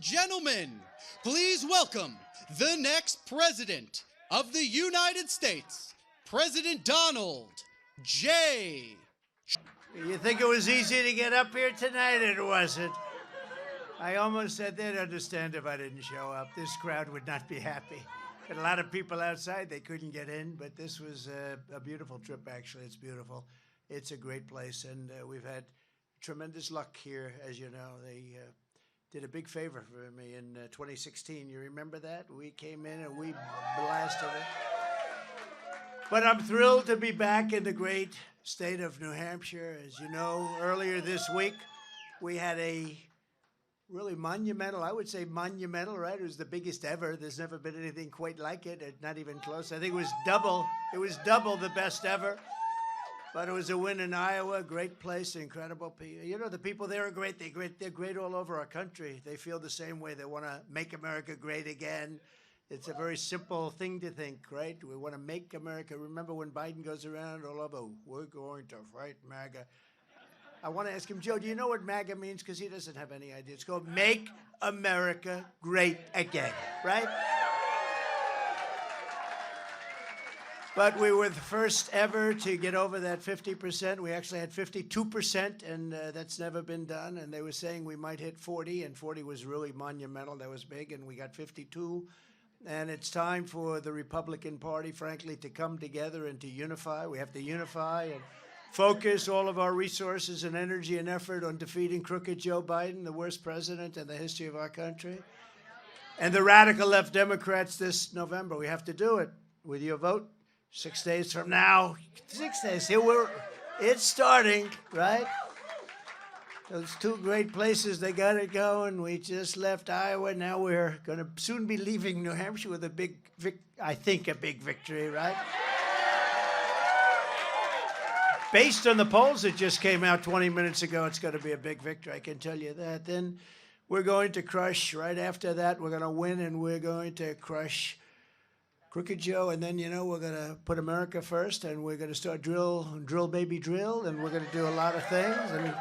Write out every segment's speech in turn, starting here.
gentlemen, please welcome the next president of the United States, President Donald J. You think it was easy to get up here tonight? It wasn't. I almost said they'd understand if I didn't show up. This crowd would not be happy. Got a lot of people outside. They couldn't get in, but this was a beautiful trip, actually. It's beautiful. It's a great place, and we've had tremendous luck here, as you know. They did a big favor for me in 2016. You remember that? We came in and we blasted it. But I'm thrilled to be back in the great state of New Hampshire. As you know, earlier this week, we had a really monumental, I would say monumental, right? It was the biggest ever. There's never been anything quite like it, not even close. I think it was double the best ever. But it was a win in Iowa, great place, incredible people. You know, the people there are great. They're great all over our country. They feel the same way. They want to make America great again. It's a very simple thing to think, right? We want to make America. Remember when Biden goes around all over, we're going to fight MAGA. I want to ask him, Joe, do you know what MAGA means? Because he doesn't have any idea. It's called Make America Great Again, right? But we were the first ever to get over that 50%. We actually had 52%, and that's never been done. And they were saying we might hit 40, and 40 was really monumental. That was big, and we got 52. And it's time for the Republican Party, frankly, to come together and to unify. We have to unify and focus all of our resources and energy and effort on defeating crooked Joe Biden, the worst president in the history of our country. And the radical left Democrats this November. We have to do it with your vote. 6 days from now, 6 days, it's starting, right? Those two great places, they got it going. We just left Iowa. Now we're going to soon be leaving New Hampshire with a big victory, right? Based on the polls that just came out 20 minutes ago, it's going to be a big victory, I can tell you that. Then we're going to crush, right after that, we're going to win, and we're going to crush Crooked Joe, and then, you know, we're going to put America first, and we're going to start drill, baby, drill, and we're going to do a lot of things. And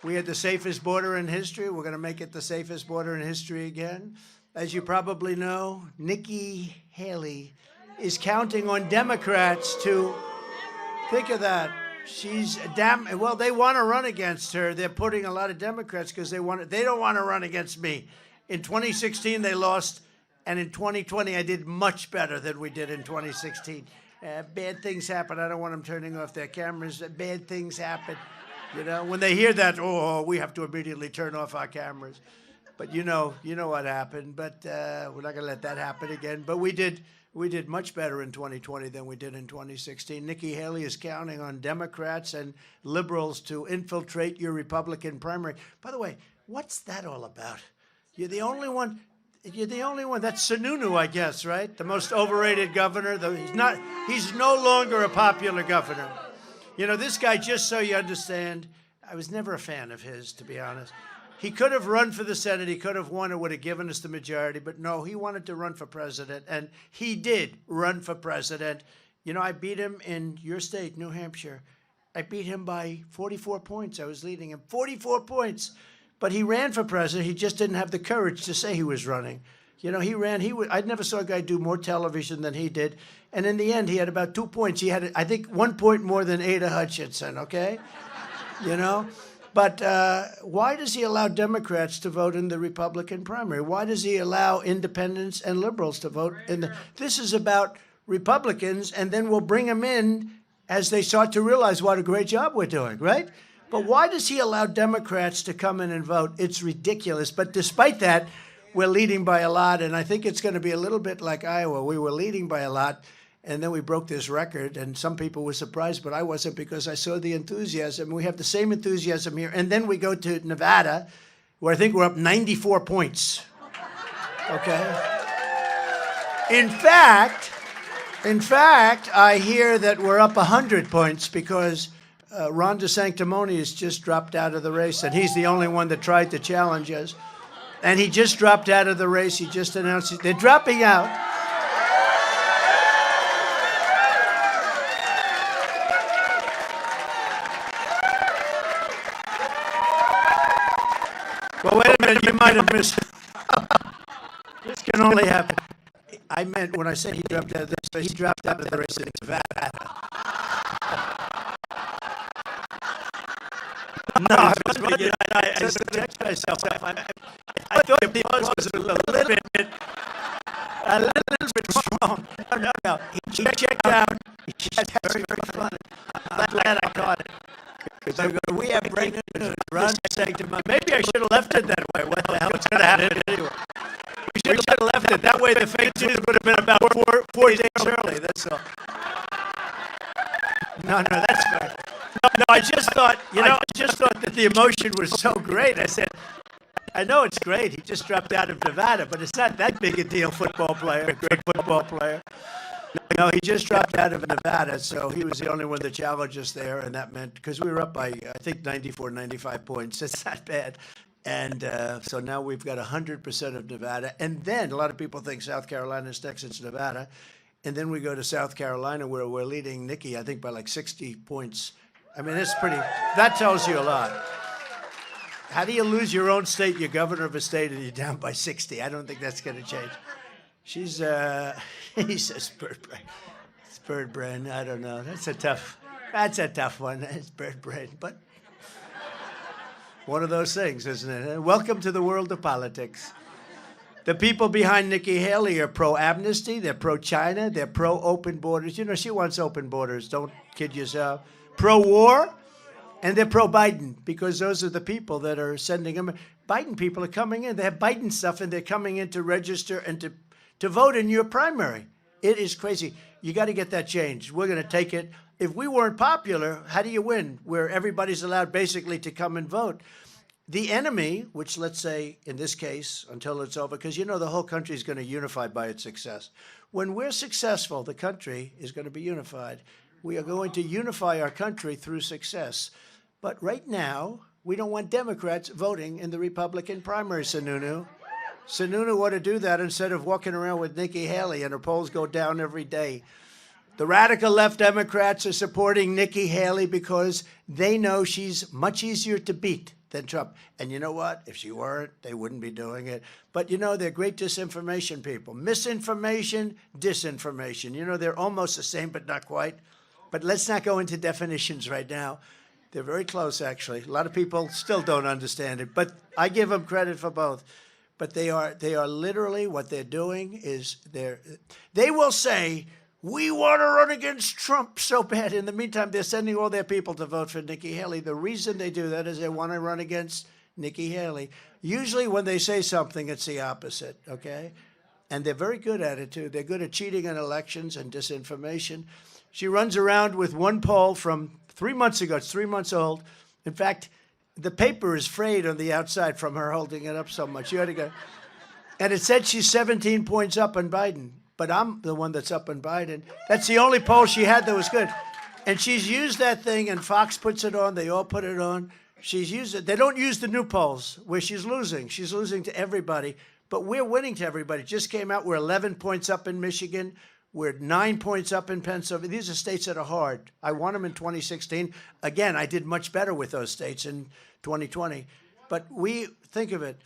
we had the safest border in history. We're going to make it the safest border in history again. As you probably know, Nikki Haley is counting on Democrats to, think of that. She's well, they want to run against her. They're putting a lot of Democrats because they don't want to run against me. In 2016, they lost. And in 2020, I did much better than we did in 2016. Bad things happen. I don't want them turning off their cameras. Bad things happen. You know, when they hear that, oh, we have to immediately turn off our cameras. But you know what happened. But we're not going to let that happen again. But we did much better in 2020 than we did in 2016. Nikki Haley is counting on Democrats and liberals to infiltrate your Republican primary. By the way, what's that all about? You're the only one. That's Sununu, I guess, right? The most overrated governor. He's no longer a popular governor. You know, this guy, just so you understand, I was never a fan of his, to be honest. He could have run for the Senate. He could have won. It would have given us the majority. But no, he wanted to run for president. And he did run for president. You know, I beat him in your state, New Hampshire. I beat him by 44 points. I was leading him 44 points. But he ran for president. He just didn't have the courage to say he was running. You know, he ran. I never saw a guy do more television than he did. And in the end, he had about 2 points. He had, I think, 1 point more than Ada Hutchinson, okay? You know? But why does he allow Democrats to vote in the Republican primary? Why does he allow independents and liberals to vote in the... This is about Republicans, and then we'll bring them in as they start to realize what a great job we're doing, right? But why does he allow Democrats to come in and vote? It's ridiculous. But despite that, we're leading by a lot, and I think it's going to be a little bit like Iowa. We were leading by a lot, and then we broke this record, and some people were surprised, but I wasn't, because I saw the enthusiasm. We have the same enthusiasm here. And then we go to Nevada, where I think we're up 94 points. Okay? In fact, I hear that we're up 100 points because Ron DeSanctimonious just dropped out of the race, and he's the only one that tried to challenge us. And he just dropped out of the race. He just announced they're dropping out. Well, wait a minute. You might have missed. can only happen. I meant when I said he dropped out of this race, he dropped out of the race in Nevada. No, I checked myself. I thought the buzz was a little bit strong. No. He checked out. That's very funny. I'm glad I caught it. Because we have breaking news. Ron saying to me, maybe I should have left it that way. What the hell is going to happen anyway? We should have left it that way. The fake news would have been about four days early. That's all. No, that's fair. No, I just thought, that the emotion was so great. I said, I know it's great. He just dropped out of Nevada, but it's not that big a deal. Great football player. No, he just dropped out of Nevada, so he was the only one that challenged us there, and that meant, because we were up by, I think, 94, 95 points. It's not bad. And so now we've got 100% of Nevada. And then a lot of people think South Carolina is next, it's Nevada. And then we go to South Carolina, where we're leading Nikki, I think, by like 60 points. I mean, that tells you a lot. How do you lose your own state, you're governor of a state, and you're down by 60? I don't think that's going to change. He says bird brain. It's bird brain. I don't know. That's a tough one. It's bird brain. But one of those things, isn't it? Welcome to the world of politics. The people behind Nikki Haley are pro-amnesty. They're pro-China. They're pro-open borders. You know, she wants open borders. Don't kid yourself. Pro-war. And they're pro-Biden, because those are the people that are sending them. Biden people are coming in. They have Biden stuff, and they're coming in to register and to vote in your primary. It is crazy. You got to get that changed. We're going to take it. If we weren't popular, how do you win? Where everybody's allowed basically to come and vote. The enemy, which let's say in this case, until it's over, because you know the whole country is going to unify by its success. When we're successful, the country is going to be unified. We are going to unify our country through success. But right now, we don't want Democrats voting in the Republican primary, Sununu. Sununu ought to do that instead of walking around with Nikki Haley, and her polls go down every day. The radical left Democrats are supporting Nikki Haley because they know she's much easier to beat than Trump. And you know what? If she weren't, they wouldn't be doing it. But you know, they're great disinformation people. Misinformation, disinformation. You know, they're almost the same, but not quite. But let's not go into definitions right now. They're very close, actually. A lot of people still don't understand it, but I give them credit for both. But they are literally, what they're doing is they will say, we want to run against Trump so bad. In the meantime, they're sending all their people to vote for Nikki Haley. The reason they do that is they want to run against Nikki Haley. Usually when they say something, it's the opposite, okay? And they're very good at it, too. They're good at cheating in elections and disinformation. She runs around with one poll from 3 months ago. It's 3 months old. In fact, the paper is frayed on the outside from her holding it up so much. You had to go. And it said she's 17 points up on Biden. But I'm the one that's up on Biden. That's the only poll she had that was good. And she's used that thing, and Fox puts it on. They all put it on. She's used it. They don't use the new polls where she's losing. She's losing to everybody. But we're winning to everybody. It just came out. We're 11 points up in Michigan. We're 9 points up in Pennsylvania. These are states that are hard. I won them in 2016. Again, I did much better with those states in 2020. But think of it.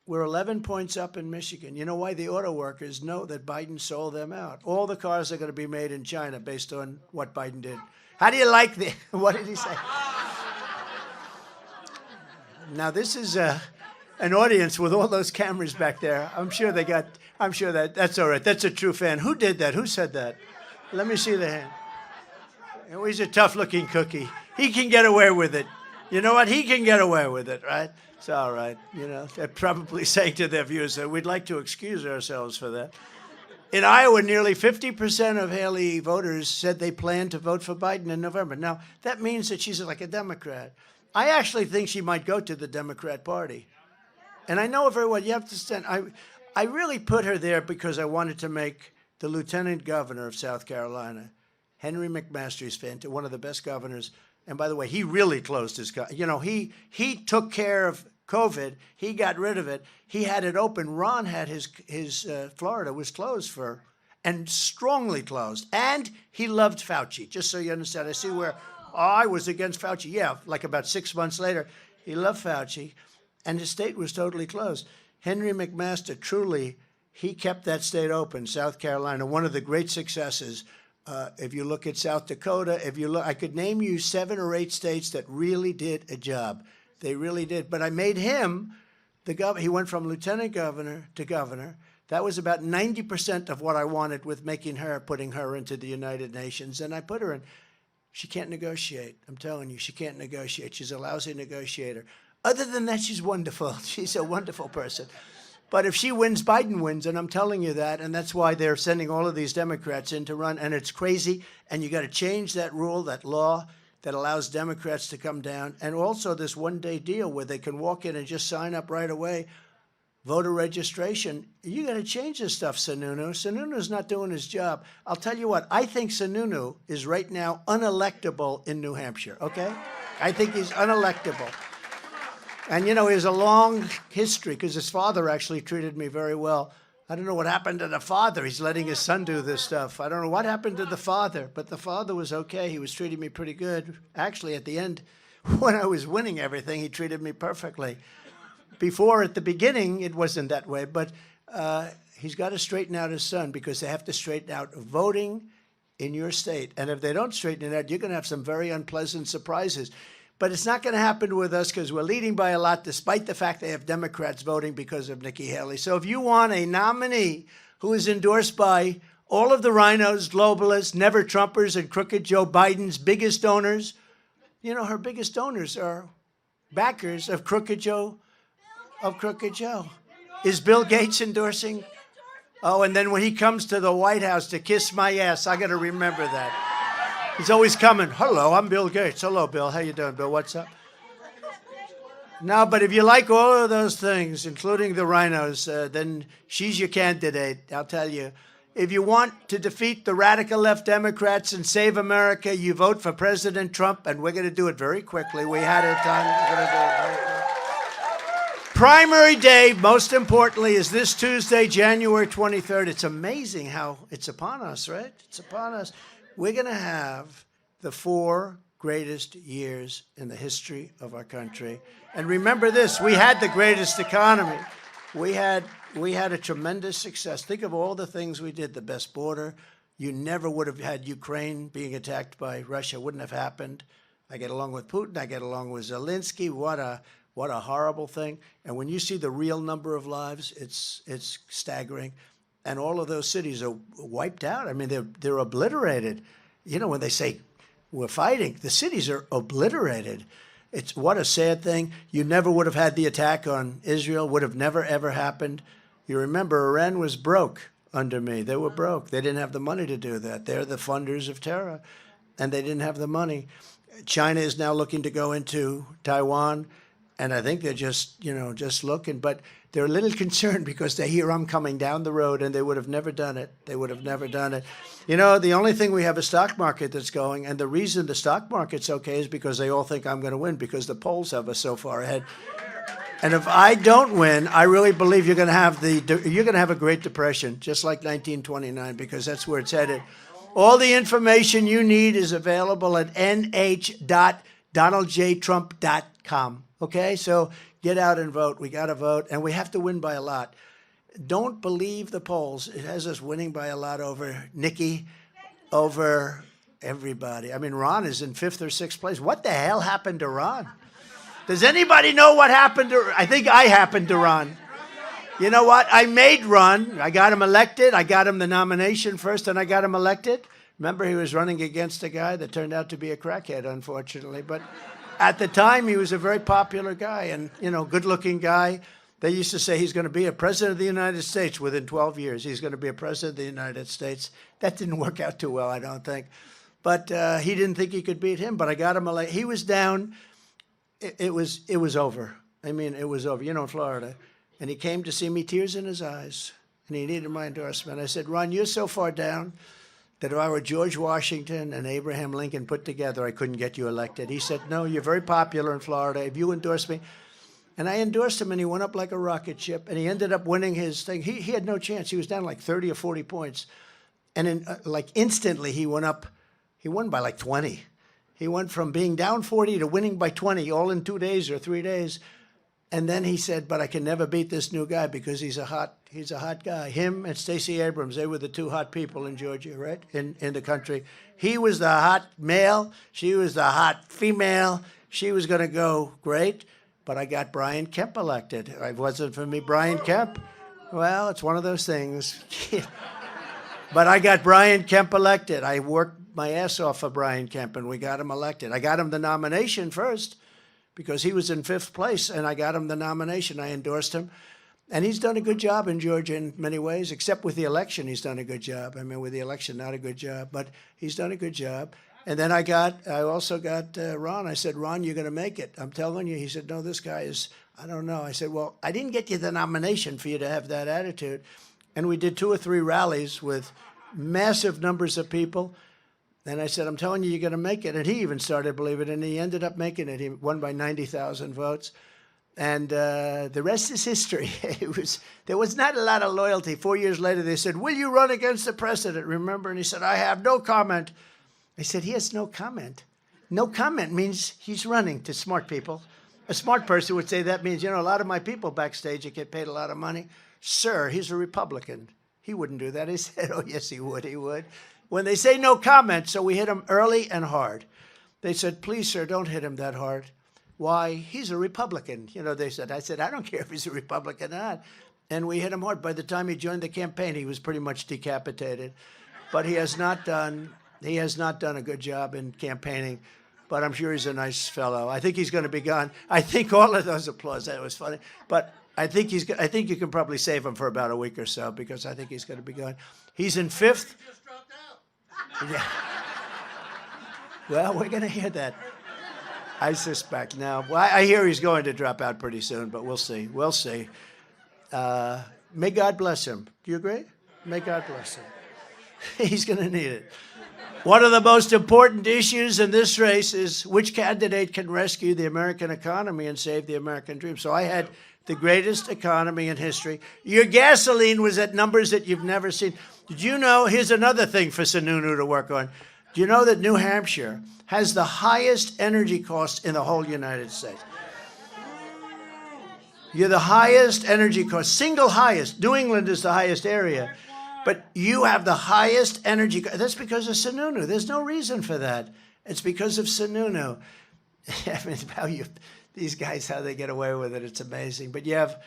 We're 11 points up in Michigan. You know why? The auto workers know that Biden sold them out. All the cars are going to be made in China based on what Biden did. How do you like what did he say? Now, this is an audience with all those cameras back there. I'm sure that's all right. That's a true fan. Who did that? Who said that? Let me see the hand. Oh, he's a tough-looking cookie. He can get away with it. You know what? He can get away with it, right? It's all right. You know, they're probably saying to their viewers that we'd like to excuse ourselves for that. In Iowa, nearly 50% of Haley voters said they plan to vote for Biden in November. Now, that means that she's like a Democrat. I actually think she might go to the Democrat Party. And I know very well, you have to stand. I really put her there because I wanted to make the lieutenant governor of South Carolina, Henry McMaster, is one of the best governors. And by the way, he really closed his, you know, he took care of COVID. He got rid of it. He had it open. Ron had his Florida was closed and strongly closed. And he loved Fauci, just so you understand. I see where I was against Fauci. Yeah, like about 6 months later, he loved Fauci, and his state was totally closed. Henry McMaster truly he kept that state open, South Carolina. One of the great successes. If you look at South Dakota, if you look, I could name you 7 or 8 states that really did a job. They really did. But I made him the governor. He went from lieutenant governor to governor. That was about 90% of what I wanted with making her, putting her into the United Nations. And I put her in. She can't negotiate. I'm telling you, she can't negotiate. She's a lousy negotiator. Other than that, she's wonderful. She's a wonderful person. But if she wins, Biden wins, and I'm telling you that, and that's why they're sending all of these Democrats in to run, and it's crazy, and you got to change that rule, that law that allows Democrats to come down, and also this one-day deal where they can walk in and just sign up right away, voter registration. You got to change this stuff, Sununu. Sununu's not doing his job. I'll tell you what, I think Sununu is right now unelectable in New Hampshire, okay? I think he's unelectable. And, you know, he has a long history because his father actually treated me very well. I don't know what happened to the father. He's letting his son do this stuff. I don't know what happened to the father, but the father was okay. He was treating me pretty good. Actually, at the end, when I was winning everything, he treated me perfectly. Before, at the beginning, it wasn't that way, but he's got to straighten out his son because they have to straighten out voting in your state. And if they don't straighten it out, you're going to have some very unpleasant surprises. But it's not going to happen with us because we're leading by a lot, despite the fact they have Democrats voting because of Nikki Haley. So if you want a nominee who is endorsed by all of the rhinos, globalists, never-Trumpers, and crooked Joe Biden's biggest donors, you know, her biggest donors are backers of crooked Joe, Is Bill Gates endorsing? Oh, and then when he comes to the White House to kiss my ass, I got to remember that. He's always coming. Hello, I'm Bill Gates. Hello, Bill. How you doing, Bill? What's up? No, but if you like all of those things, including the rhinos, then she's your candidate, I'll tell you. If you want to defeat the radical left Democrats and save America, you vote for President Trump, and we're going to do it very quickly. We had it done. We're going to do it very quickly. Primary day, most importantly, is this Tuesday, January 23rd. It's amazing how it's upon us, right? It's upon us. We're going to have the 4 greatest years in the history of our country. And remember this, we had the greatest economy. We had a tremendous success. Think of all the things we did, the best border. You never would have had Ukraine being attacked by Russia. Wouldn't have happened. I get along with Putin. I get along with Zelensky. What a horrible thing. And when you see the real number of lives, it's staggering. And all of those cities are wiped out. I mean, they're obliterated. You know, when they say we're fighting, the cities are obliterated. It's what a sad thing. You never would have had the attack on Israel, would have never, ever happened. You remember, Iran was broke under me. They were broke. They didn't have the money to do that. They're the funders of terror, and they didn't have the money. China is now looking to go into Taiwan, and I think they're just looking. But they're a little concerned because they hear I'm coming down the road, and they would have never done it. They would have never done it. You know, the only thing we have a stock market that's going, and the reason the stock market's okay is because they all think I'm going to win because the polls have us so far ahead. And if I don't win, I really believe you're going to have a Great Depression, just like 1929, because that's where it's headed. All the information you need is available at nh.donaldjtrump.com. Okay, so get out and vote. We got to vote, and we have to win by a lot. Don't believe the polls. It has us winning by a lot over Nikki, over everybody. I mean, Ron is in 5th or 6th place. What the hell happened to Ron? Does anybody know what happened to? I think I happened to Ron. You know what? I made Ron. I got him elected. I got him the nomination first, and I got him elected. Remember, he was running against a guy that turned out to be a crackhead, unfortunately. But at the time, he was a very popular guy and, good-looking guy. They used to say he's going to be a president of the United States within 12 years. He's going to be a president of the United States. That didn't work out too well, I don't think. But he didn't think he could beat him, but I got him elected. He was down. It was over. I mean, it was over, in Florida. And he came to see me, tears in his eyes, and he needed my endorsement. I said, Ron, you're so far down that if I were George Washington and Abraham Lincoln put together, I couldn't get you elected. He said, no, you're very popular in Florida. If you endorse me. And I endorsed him, and he went up like a rocket ship, and he ended up winning his thing. He had no chance. He was down like 30 or 40 points. And instantly he went up. He won by like 20. He went from being down 40 to winning by 20 all in 2 days or 3 days. And then he said, but I can never beat this new guy because he's a hot guy. Him and Stacey Abrams, they were the two hot people in Georgia, right? In the country. He was the hot male. She was the hot female. She was going to go great. But I got Brian Kemp elected. It wasn't for me, Brian Kemp. Well, it's one of those things. But I got Brian Kemp elected. I worked my ass off for Brian Kemp, and we got him elected. I got him the nomination first, because he was in 5th place, and I got him the nomination. I endorsed him. And he's done a good job in Georgia in many ways, except with the election, he's done a good job. I mean, with the election, not a good job, but he's done a good job. And then I also got Ron. I said, Ron, you're going to make it. I'm telling you. He said, no, this guy is, I don't know. I said, well, I didn't get you the nomination for you to have that attitude. And we did 2 or 3 rallies with massive numbers of people. And I said, I'm telling you, you're going to make it. And he even started believing it, and he ended up making it. He won by 90,000 votes. And the rest is history. There was not a lot of loyalty. 4 years later, they said, will you run against the president? Remember? And he said, I have no comment. I said, he has no comment. No comment means he's running to smart people. A smart person would say that means, you know, a lot of my people backstage that get paid a lot of money. Sir, he's a Republican. He wouldn't do that. He said, oh, yes, he would. He would. When they say no comment, so we hit him early and hard. They said, please, sir, don't hit him that hard. Why? He's a Republican. You know, they said, I said, I don't care if he's a Republican or not. And we hit him hard. By the time he joined the campaign, he was pretty much decapitated. But he has not done a good job in campaigning. But I'm sure he's a nice fellow. I think he's going to be gone. I think all of those applause, that was funny. But I think you can probably save him for about a week or so, because I think he's going to be gone. He's in 5th. Yeah. Well, we're going to hear that. I suspect now. Well, I hear he's going to drop out pretty soon, but we'll see. We'll see. May God bless him. Do you agree? May God bless him. He's going to need it. One of the most important issues in this race is which candidate can rescue the American economy and save the American dream. So I had the greatest economy in history. Your gasoline was at numbers that you've never seen. Did you know, here's another thing for Sununu to work on. Do you know that New Hampshire has the highest energy cost in the whole United States? You're the highest energy cost, single highest. New England is the highest area. But you have the highest energy. That's because of Sununu. There's no reason for that. It's because of Sununu. I mean, these guys, how they get away with it, it's amazing. But you have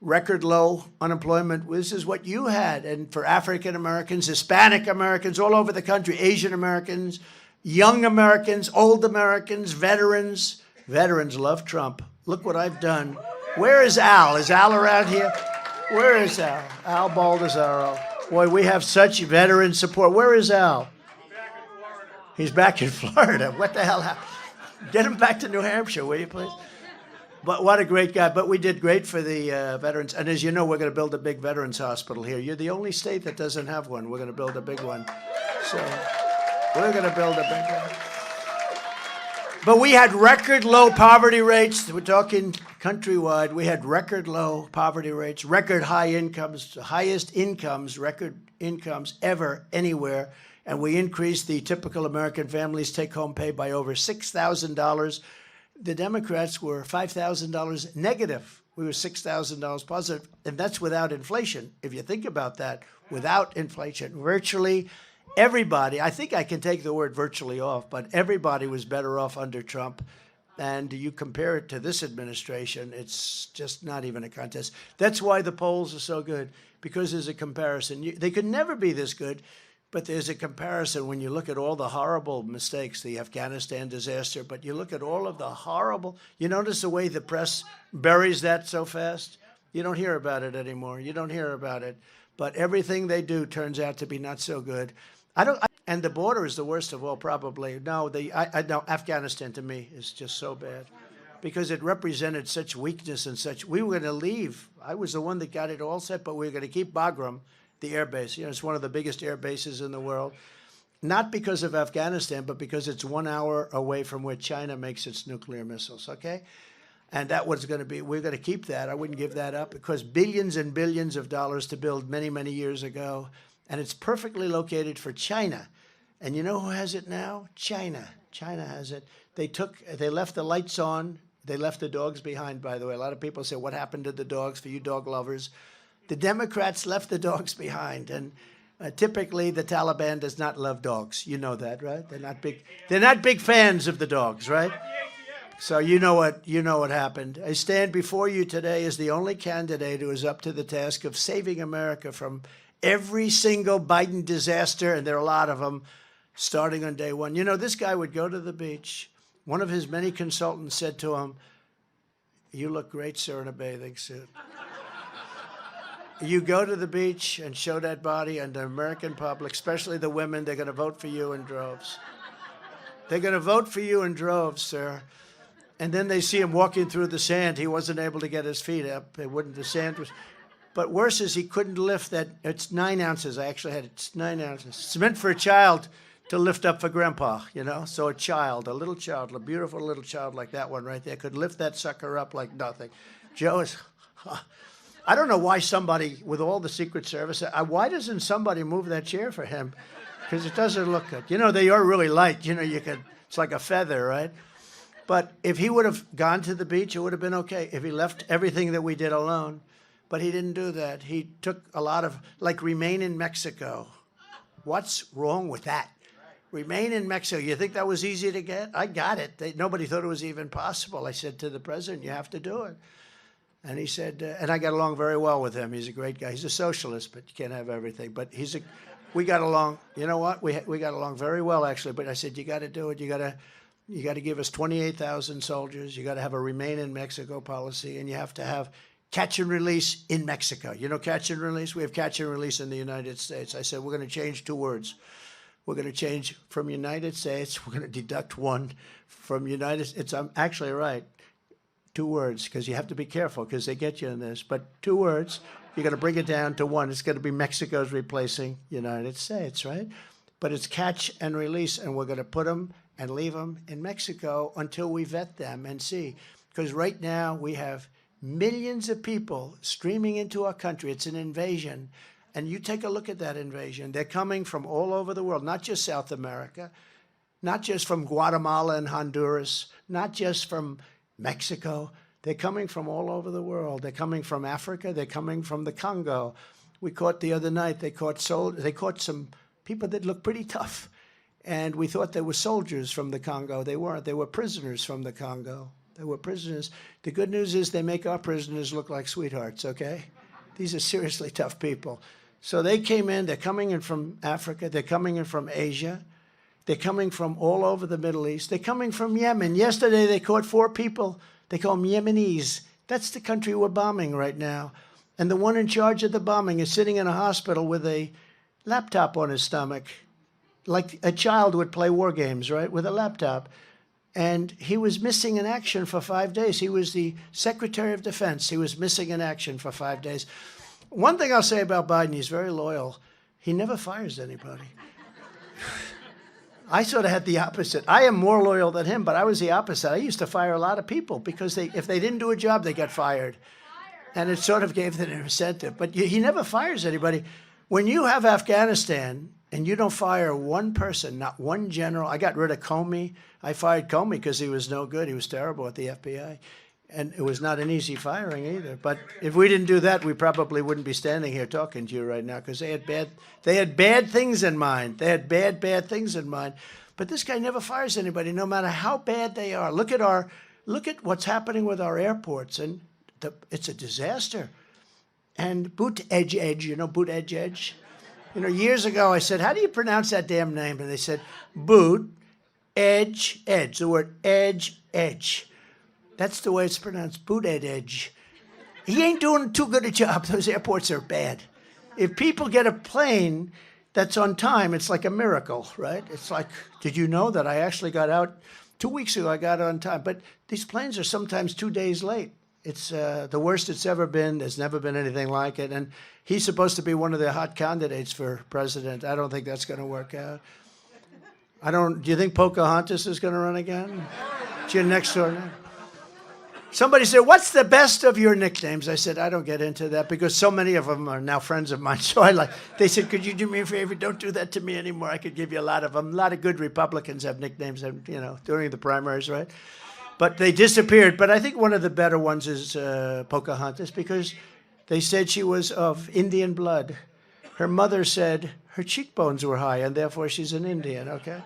record low unemployment. This is what you had. And for African Americans, Hispanic Americans, all over the country, Asian Americans, young Americans, old Americans, veterans. Veterans love Trump. Look what I've done. Where is Al? Is Al around here? Where is Al? Al Baldessaro. Boy, we have such veteran support. Where is Al? He's back in Florida. What the hell happened? Get him back to New Hampshire, will you, please? But what a great guy. But we did great for the veterans. And as you know, we're going to build a big veterans hospital here. You're the only state that doesn't have one. We're going to build a big one. So we're going to build a big one. But we had record low poverty rates. We're talking countrywide. We had record low poverty rates, record high incomes, highest incomes, record incomes ever anywhere. And we increased the typical American family's take-home pay by over $6,000. The Democrats were $5,000 negative. We were $6,000 positive, and that's without inflation. If you think about that, without inflation, virtually everybody, I think I can take the word virtually off, but everybody was better off under Trump. And you compare it to this administration, it's just not even a contest. That's why the polls are so good, because there's a comparison. They could never be this good, but there's a comparison when you look at all the horrible mistakes, the Afghanistan disaster, but you look at all of the horrible, you notice the way the press buries that so fast? You don't hear about it anymore. You don't hear about it. But everything they do turns out to be not so good. And the border is the worst of all, probably. No, no, Afghanistan to me is just so bad because it represented such weakness and such. We were going to leave. I was the one that got it all set, but we were going to keep Bagram, the air base. You know, it's one of the biggest air bases in the world, not because of Afghanistan, but because it's 1 hour away from where China makes its nuclear missiles, okay? And that was going to be, we're going to keep that. I wouldn't give that up because billions and billions of dollars to build many, many years ago. And it's perfectly located for China. And you know who has it now? China. China has it. They left the lights on. They left the dogs behind, by the way. A lot of people say, what happened to the dogs, for you dog lovers? The Democrats left the dogs behind, and typically the Taliban does not love dogs. You know that, right? They're not big fans of the dogs, right? So you know what happened. I stand before you today as the only candidate who is up to the task of saving America from every single Biden disaster, and there are a lot of them, starting on day one. You know, this guy would go to the beach. One of his many consultants said to him, "You look great, sir, in a bathing suit. You go to the beach and show that body, and the American public, especially the women, they're going to vote for you in droves. They're going to vote for you in droves, sir." And then they see him walking through the sand. He wasn't able to get his feet up. The sand was... But worse is he couldn't lift that. It's 9 ounces. I actually had it. It's 9 ounces. It's meant for a child to lift up for grandpa, you know? So a little child, a beautiful little child like that one right there could lift that sucker up like nothing. Joe is... I don't know why somebody, with all the Secret Service, why doesn't somebody move that chair for him? Because it doesn't look good. You know, they are really light. You know, it's like a feather, right? But if he would have gone to the beach, it would have been okay. If he left everything that we did alone. But he didn't do that. He took a lot of, like, remain in Mexico. What's wrong with that? Remain in Mexico. You think that was easy to get? I got it. Nobody thought it was even possible. I said to the president, you have to do it. And he said, and I got along very well with him. He's a great guy. He's a socialist, but you can't have everything. But we got along, you know what? We got along very well, actually. But I said, you got to do it. You got to give us 28,000 soldiers. You got to have a remain in Mexico policy, and you have to have catch and release in Mexico. You know, catch and release? We have catch and release in the United States. I said, we're going to change 2 words. We're going to change from United States. We're going to deduct 1 from United States. I'm actually right. 2 words, because you have to be careful, because they get you in this. But 2 words, you're going to bring it down to 1. It's going to be Mexico's replacing United States, right? But it's catch and release, and we're going to put them and leave them in Mexico until we vet them and see. Because right now we have millions of people streaming into our country. It's an invasion. And you take a look at that invasion. They're coming from all over the world, not just South America, not just from Guatemala and Honduras, not just from Mexico. They're coming from all over the world. They're coming from Africa. They're coming from the Congo. We caught the other night, they caught some people that looked pretty tough. And we thought they were soldiers from the Congo. They weren't. They were prisoners from the Congo. They were prisoners. The good news is they make our prisoners look like sweethearts, okay? These are seriously tough people. So they came in. They're coming in from Africa. They're coming in from Asia. They're coming from all over the Middle East. They're coming from Yemen. Yesterday they caught 4 people. They call them Yemenis. That's the country we're bombing right now. And the one in charge of the bombing is sitting in a hospital with a laptop on his stomach, like a child would play war games, right, with a laptop. And he was missing in action for 5 days. He was the Secretary of Defense. He was missing in action for 5 days. One thing I'll say about Biden, he's very loyal. He never fires anybody. I sort of had the opposite. I am more loyal than him, but I was the opposite. I used to fire a lot of people because if they didn't do a job, they got fired. And it sort of gave them an incentive. But he never fires anybody. When you have Afghanistan and you don't fire one person, not one general. I got rid of Comey. I fired Comey because he was no good. He was terrible at the FBI. And it was not an easy firing either. But if we didn't do that, we probably wouldn't be standing here talking to you right now because they had bad things in mind. They had bad things in mind. But this guy never fires anybody, no matter how bad they are. Look at what's happening with our airports, and it's a disaster. And Buttigieg, you know Buttigieg? You know, years ago I said, how do you pronounce that damn name? And they said, edge, the word edge. That's the way it's pronounced, Buttigieg. He ain't doing too good a job. Those airports are bad. If people get a plane that's on time, it's like a miracle, right? It's like, did you know that I actually got out 2 weeks ago? I got on time. But these planes are sometimes 2 days late. It's the worst it's ever been. There's never been anything like it. And he's supposed to be one of the hot candidates for president. I don't think that's going to work out. Do you think Pocahontas is going to run again? It's your next door neighbor. Somebody said, what's the best of your nicknames? I said, I don't get into that because so many of them are now friends of mine. So they said, could you do me a favor? Don't do that to me anymore. I could give you a lot of them. A lot of good Republicans have nicknames, during the primaries, right? But they disappeared. But I think one of the better ones is Pocahontas, because they said she was of Indian blood. Her mother said her cheekbones were high, and therefore she's an Indian, okay?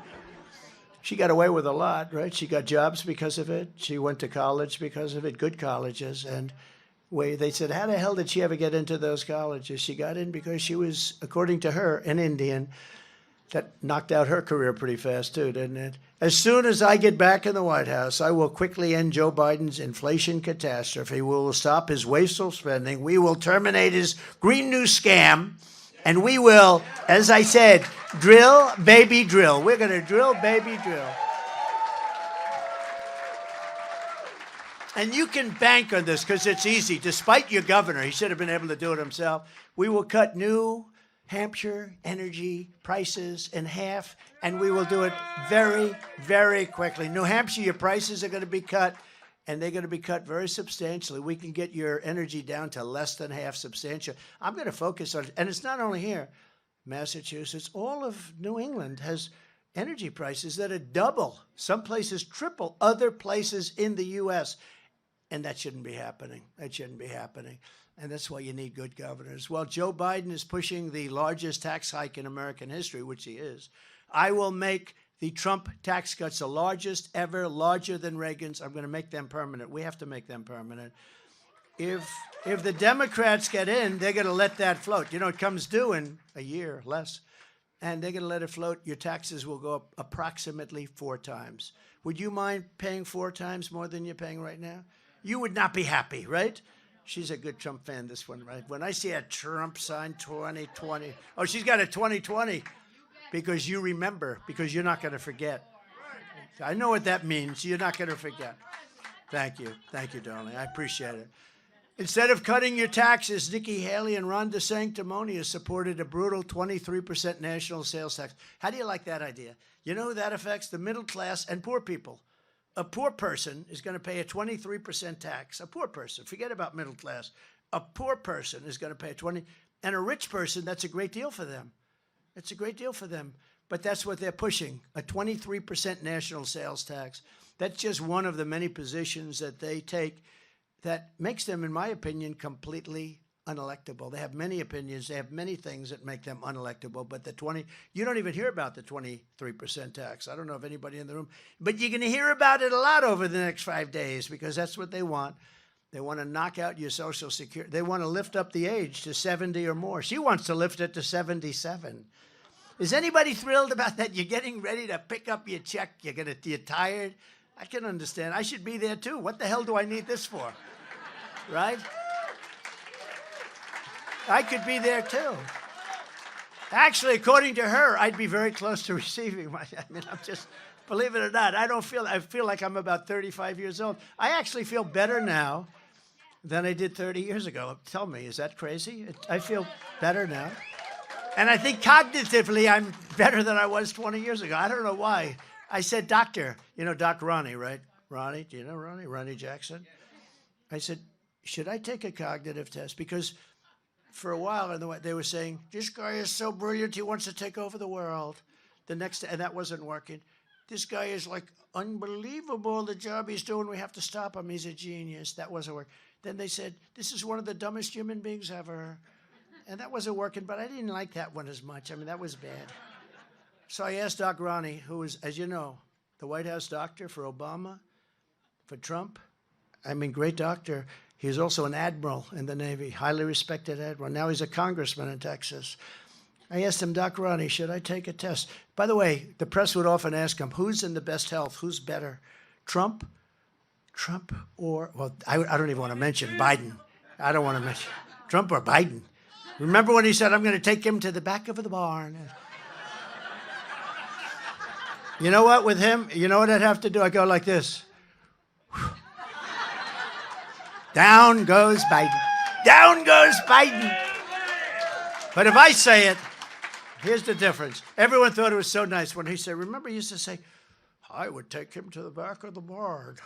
She got away with a lot, right? She got jobs because of it. She went to college because of it, good colleges. And they said, how the hell did she ever get into those colleges? She got in because she was, according to her, an Indian. That knocked out her career pretty fast, too, didn't it? As soon as I get back in the White House, I will quickly end Joe Biden's inflation catastrophe. We will stop his wasteful spending. We will terminate his Green New scam. And we will, as I said, drill, baby, drill. We're going to drill, baby, drill. And you can bank on this because it's easy. Despite your governor, he should have been able to do it himself. We will cut New Hampshire energy prices in half, and we will do it very, very quickly. New Hampshire, your prices are going to be cut, and they're going to be cut very substantially. We can get your energy down to less than half substantial. I'm going to focus on it. And it's not only here. Massachusetts, all of New England has energy prices that are double, some places triple, other places in the U.S., and that shouldn't be happening. That shouldn't be happening. And that's why you need good governors. Well, Joe Biden is pushing the largest tax hike in American history, which he is. I will make the Trump tax cuts the largest ever, larger than Reagan's. I'm going to make them permanent. We have to make them permanent. If the Democrats get in, they're going to let that float. You know, it comes due in a year, less. And they're going to let it float. Your taxes will go up approximately 4 times. Would you mind paying 4 times more than you're paying right now? You would not be happy, right? She's a good Trump fan, this one, right? When I see a Trump sign 2020, oh, she's got a 2020 because you remember, because you're not going to forget. I know what that means. You're not going to forget. Thank you. Thank you, darling. I appreciate it. Instead of cutting your taxes, Nikki Haley and Ron DeSanctimonious supported a brutal 23% national sales tax. How do you like that idea? You know who that affects? The middle class and poor people. A poor person is going to pay a 23% tax. A poor person, forget about middle class. A poor person is going to pay 20, and a rich person, that's a great deal for them. It's a great deal for them. But that's what they're pushing, a 23% national sales tax. That's just one of the many positions that they take that makes them, in my opinion, completely unelectable. They have many opinions. They have many things that make them unelectable. But you don't even hear about the 23% tax. I don't know if anybody in the room, but you're going to hear about it a lot over the next 5 days because that's what they want. They want to knock out your Social Security. They want to lift up the age to 70 or more. She wants to lift it to 77. Is anybody thrilled about that? You're getting ready to pick up your check. You're tired. I can understand. I should be there too. What the hell do I need this for? Right? I could be there too. Actually, according to her, I'd be very close to receiving my, I'm just, believe it or not, I feel like I'm about 35 years old. I actually feel better now than I did 30 years ago. Tell me, is that crazy? I feel better now. And I think cognitively, I'm better than I was 20 years ago. I don't know why. I said, doctor, you know, Doc Ronnie, right? Ronnie, do you know Ronnie? Ronnie Jackson? I said, should I take a cognitive test? Because for a while, they were saying, this guy is so brilliant, he wants to take over the world. And that wasn't working. This guy is like unbelievable, the job he's doing, we have to stop him, he's a genius. That wasn't working. Then they said, this is one of the dumbest human beings ever. And that wasn't working, but I didn't like that one as much. I mean, that was bad. So I asked Doc Ronnie, who is, as you know, the White House doctor for Obama, for Trump. I mean, great doctor. He was also an admiral in the Navy, highly respected admiral. Now he's a congressman in Texas. I asked him, Doc Ronnie, should I take a test? By the way, the press would often ask him, who's in the best health? Who's better, Trump or, well, I don't even want to mention Biden. I don't want to mention Trump or Biden. Remember when he said, I'm going to take him to the back of the barn? You know what, with him, you know what I'd have to do? I go like this. Down goes Biden. Down goes Biden. But if I say it, here's the difference. Everyone thought it was so nice when he said, remember he used to say, I would take him to the back of the barn.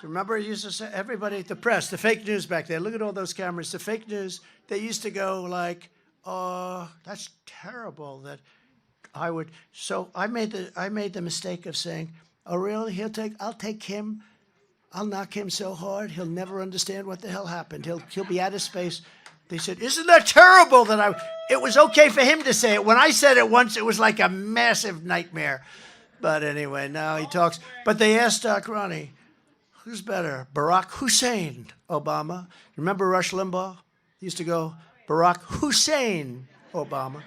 Remember he used to say, everybody, the press, the fake news back there, look at all those cameras, the fake news, they used to go like, oh, that's terrible that I would. So I made the mistake of saying, oh, really? I'll take him. I'll knock him so hard, he'll never understand what the hell happened. He'll be out of space. They said, isn't that terrible that it was okay for him to say it. When I said it once, it was like a massive nightmare. But anyway, now he talks. But they asked Doc Ronnie, who's better, Barack Hussein Obama? Remember Rush Limbaugh? He used to go, Barack Hussein Obama.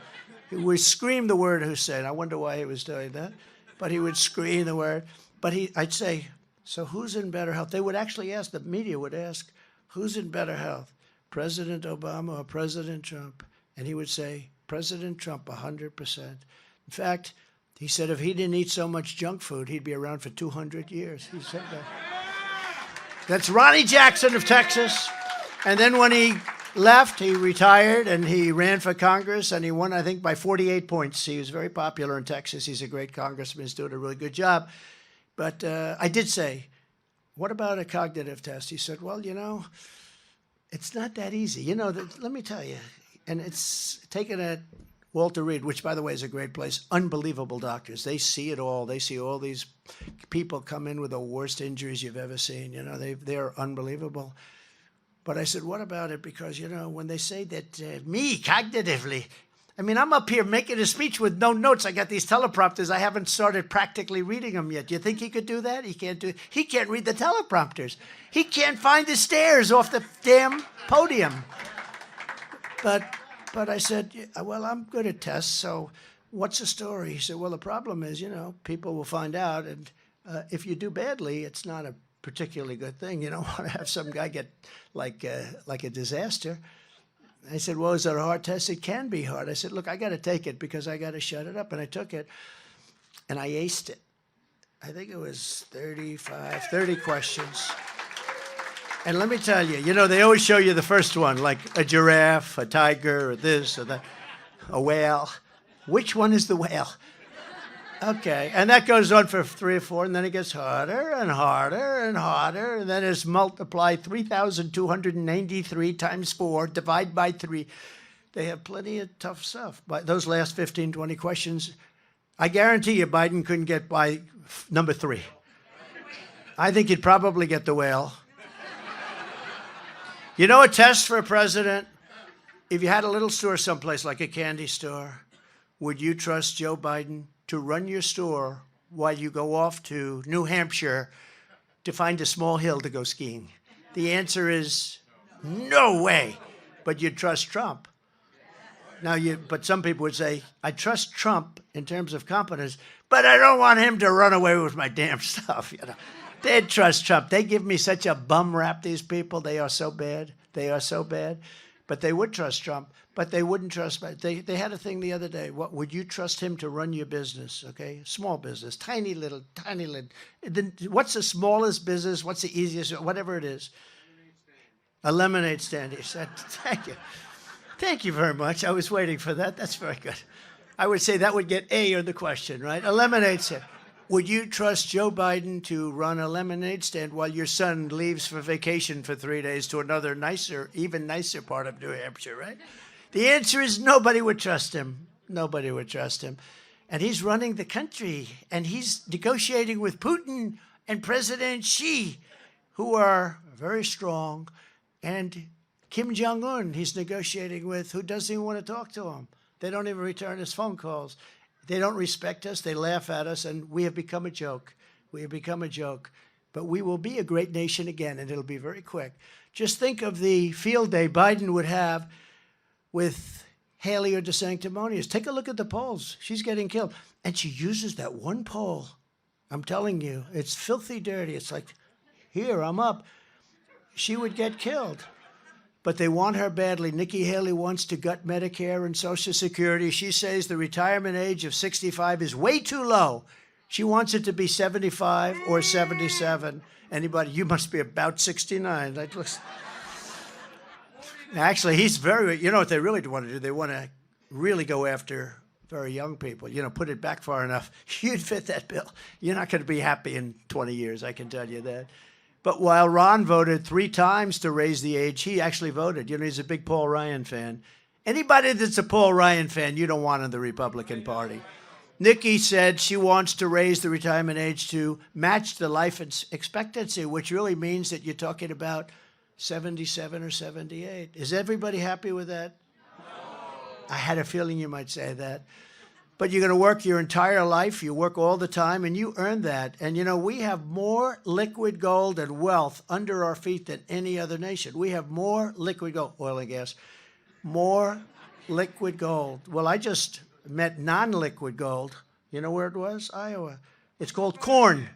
He would scream the word Hussein. I wonder why he was doing that. But he would scream the word. But I'd say, so who's in better health? They would actually ask, the media would ask, who's in better health, President Obama or President Trump? And he would say, President Trump, 100%. In fact, he said if he didn't eat so much junk food, he'd be around for 200 years. He said that. That's Ronnie Jackson of Texas. And then when he left, he retired and he ran for Congress and he won, I think, by 48 points. He was very popular in Texas. He's a great congressman. He's doing a really good job. But I did say, what about a cognitive test? He said, well, it's not that easy. Let me tell you. And it's taken at Walter Reed, which, by the way, is a great place. Unbelievable doctors. They see it all. They see all these people come in with the worst injuries you've ever seen. They're unbelievable. But I said, what about it? Because, when they say that me, cognitively, I'm up here making a speech with no notes. I got these teleprompters. I haven't started practically reading them yet. Do you think he could do that? He can't do it. He can't read the teleprompters. He can't find the stairs off the damn podium. But I said, well, I'm good at tests, so what's the story? He said, well, the problem is, people will find out, and if you do badly, it's not a particularly good thing. You don't want to have some guy get like a disaster. I said, well, is it a hard test? It can be hard. I said, look, I got to take it because I got to shut it up. And I took it, and I aced it. I think it was 30 questions. And let me tell you, they always show you the first one, like a giraffe, a tiger, or this or that, a whale. Which one is the whale? Okay, and that goes on for 3 or 4, and then it gets harder and harder and harder, and then it's multiplied 3,293 times 4, divide by 3. They have plenty of tough stuff. But those last 15, 20 questions, I guarantee you Biden couldn't get by number 3. I think he'd probably get the whale. A test for a president, if you had a little store someplace like a candy store, would you trust Joe Biden to run your store while you go off to New Hampshire to find a small hill to go skiing? The answer is no way, but you'd trust Trump. But some people would say, I trust Trump in terms of competence, but I don't want him to run away with my damn stuff, They'd trust Trump. They give me such a bum rap, these people. They are so bad. They are so bad. But they would trust Trump, but they wouldn't trust. They had a thing the other day. What would you trust him to run your business? Okay, small business, tiny little. What's the smallest business? What's the easiest? Whatever it is. A lemonade stand. He said, thank you. Thank you very much. I was waiting for that. That's very good. I would say that would get A on the question, right? A lemonade stand. Would you trust Joe Biden to run a lemonade stand while your son leaves for vacation for 3 days to another nicer, even nicer part of New Hampshire, right? The answer is nobody would trust him. Nobody would trust him. And he's running the country, and he's negotiating with Putin and President Xi, who are very strong, and Kim Jong-un he's negotiating with, who doesn't even want to talk to him. They don't even return his phone calls. They don't respect us. They laugh at us, and we have become a joke. We have become a joke. But we will be a great nation again, and it'll be very quick. Just think of the field day Biden would have with Haley or DeSanctimonious. Take a look at the polls. She's getting killed. And she uses that one poll. I'm telling you, it's filthy dirty. It's like, here, I'm up. She would get killed. But they want her badly. Nikki Haley wants to gut Medicare and Social Security. She says the retirement age of 65 is way too low. She wants it to be 75 or 77. Anybody, you must be about 69. That looks... Actually, he's very, what they really want to do? They want to really go after very young people. Put it back far enough. You'd fit that bill. You're not going to be happy in 20 years, I can tell you that. But while Ron voted 3 times to raise the age, he actually voted. He's a big Paul Ryan fan. Anybody that's a Paul Ryan fan, you don't want in the Republican Party. Nikki said she wants to raise the retirement age to match the life expectancy, which really means that you're talking about 77 or 78. Is everybody happy with that? No. I had a feeling you might say that. But you're going to work your entire life. You work all the time, and you earn that. And, you know, we have more liquid gold and wealth under our feet than any other nation. We have more liquid gold, oil and gas, more liquid gold. Well, I just met non-liquid gold. You know where it was? Iowa. It's called corn.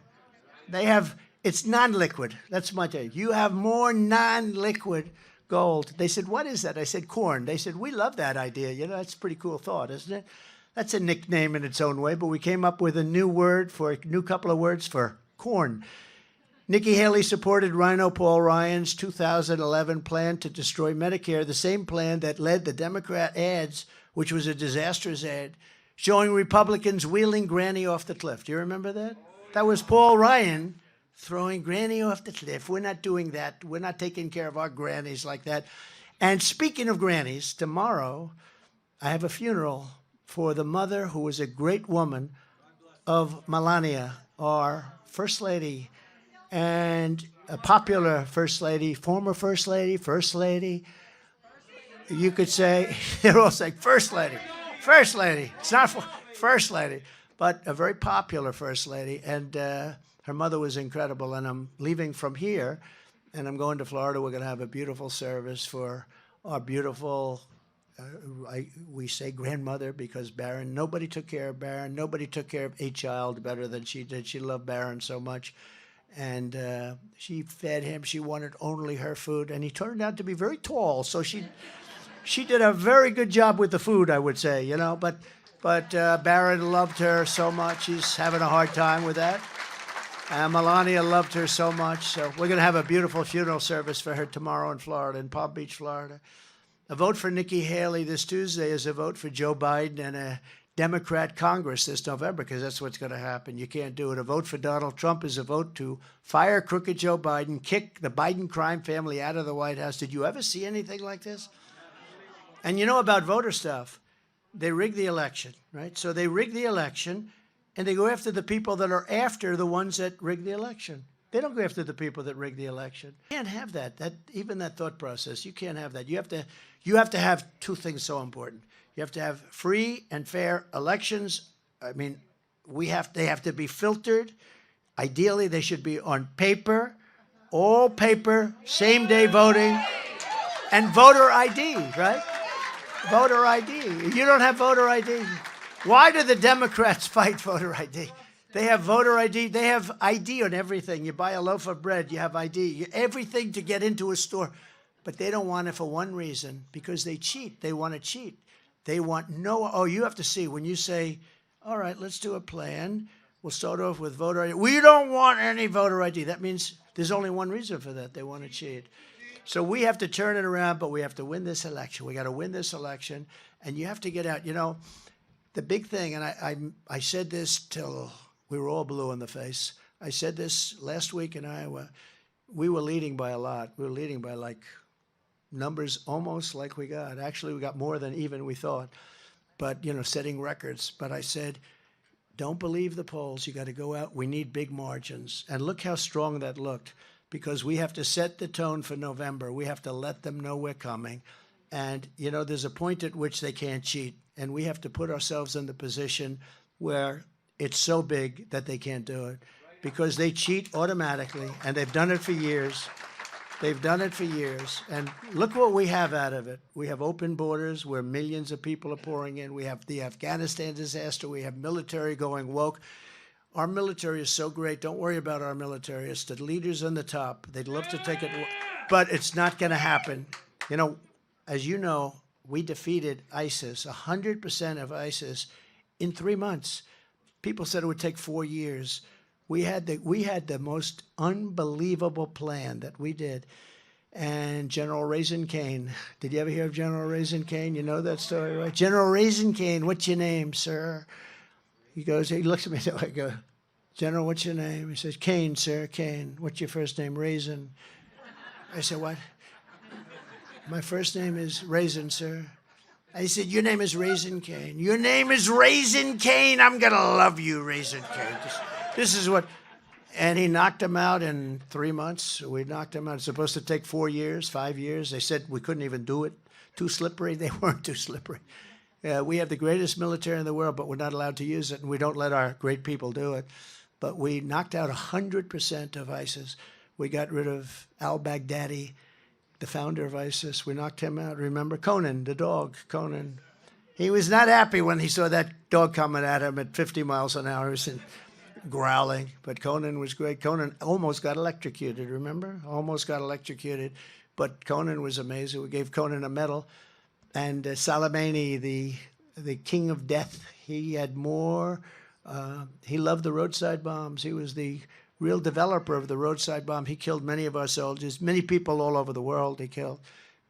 It's non-liquid. That's my take. You have more non-liquid gold. They said, what is that? I said, corn. They said, we love that idea. You know, that's a pretty cool thought, isn't it? That's a nickname in its own way, but we came up with a new couple of words for corn. Nikki Haley supported Rhino Paul Ryan's 2011 plan to destroy Medicare, the same plan that led the Democrat ads, which was a disastrous ad, showing Republicans wheeling Granny off the cliff. Do you remember that? That was Paul Ryan throwing Granny off the cliff. We're not doing that. We're not taking care of our grannies like that. And speaking of grannies, tomorrow I have a funeral for the mother who was a great woman of Melania, our First Lady, and a popular First Lady, former First Lady, First Lady. You could say, they're all saying First Lady, First Lady. It's not First Lady, but a very popular First Lady. And her mother was incredible. And I'm leaving from here, and I'm going to Florida. We're going to have a beautiful service for our beautiful we say grandmother because Barron, nobody took care of Barron. Nobody took care of a child better than she did. She loved Barron so much. And she fed him. She wanted only her food. And he turned out to be very tall. So she did a very good job with the food, I would say, you know. But Barron loved her so much. He's having a hard time with that. Melania loved her so much. So we're going to have a beautiful funeral service for her tomorrow in Florida, in Palm Beach, Florida. A vote for Nikki Haley this Tuesday is a vote for Joe Biden and a Democrat Congress this November, because that's what's going to happen. You can't do it. A vote for Donald Trump is a vote to fire crooked Joe Biden, kick the Biden crime family out of the White House. Did you ever see anything like this? And you know about voter stuff. They rig the election, right? So they rig the election, and they go after the people that are after the ones that rig the election. They don't go after the people that rig the election. You can't have that. Even that thought process, you can't have that. You have to have two things so important. You have to have free and fair elections. I mean, they have to be filtered. Ideally, they should be on paper, all paper, same-day voting, and voter ID, right? Voter ID. You don't have voter ID. Why do the Democrats fight voter ID? They have voter ID. They have ID on everything. You buy a loaf of bread, you have ID. Everything to get into a store. But they don't want it for one reason, because they cheat. They want to cheat. They want you have to see, when you say, all right, let's do a plan. We'll start off with voter ID. We don't want any voter ID. That means there's only one reason for that. They want to cheat. So we have to turn it around, but we have to win this election. We got to win this election, and you have to get out. You know, the big thing, and I said this till we were all blue in the face. I said this last week in Iowa. We were leading by a lot. We were leading by like numbers almost like we got. Actually, we got more than even we thought. But, you know, setting records. But I said, don't believe the polls. You got to go out. We need big margins. And look how strong that looked, because we have to set the tone for November. We have to let them know we're coming. And, you know, there's a point at which they can't cheat. And we have to put ourselves in the position where it's so big that they can't do it, because they cheat automatically, and they've done it for years. They've done it for years. And look what we have out of it. We have open borders where millions of people are pouring in. We have the Afghanistan disaster. We have military going woke. Our military is so great. Don't worry about our military. It's the leaders on the top. They'd love to take it, but it's not going to happen. You know, as you know, we defeated ISIS, 100% of ISIS, in 3 months. People said it would take 4 years. We had the most unbelievable plan that we did. And General Raisin Cain, did you ever hear of General Raisin Cain? You know that story, right? General Raisin Cain, what's your name, sir? He looks at me, I go, General, what's your name? He says, Cain, sir, Cain. What's your first name? Raisin. I said, what? My first name is Raisin, sir. I said, your name is Raisin Cane. Your name is Raisin Cane. I'm going to love you, Raisin Cane. This is what... And he knocked him out in 3 months. We knocked him out. It's supposed to take 4 years, 5 years. They said we couldn't even do it. Too slippery. They weren't too slippery. We have the greatest military in the world, but we're not allowed to use it, and we don't let our great people do it. But we knocked out 100% of ISIS. We got rid of al-Baghdadi, the founder of ISIS. We knocked him out. Remember Conan, the dog, Conan. He was not happy when he saw that dog coming at him at 50 miles an hour. Growling, but Conan was great. Conan almost got electrocuted, remember? Almost got electrocuted, but Conan was amazing. We gave Conan a medal. And Soleimani, the king of death, he had more, he loved the roadside bombs. He was the real developer of the roadside bomb. He killed many of our soldiers, many people all over the world he killed.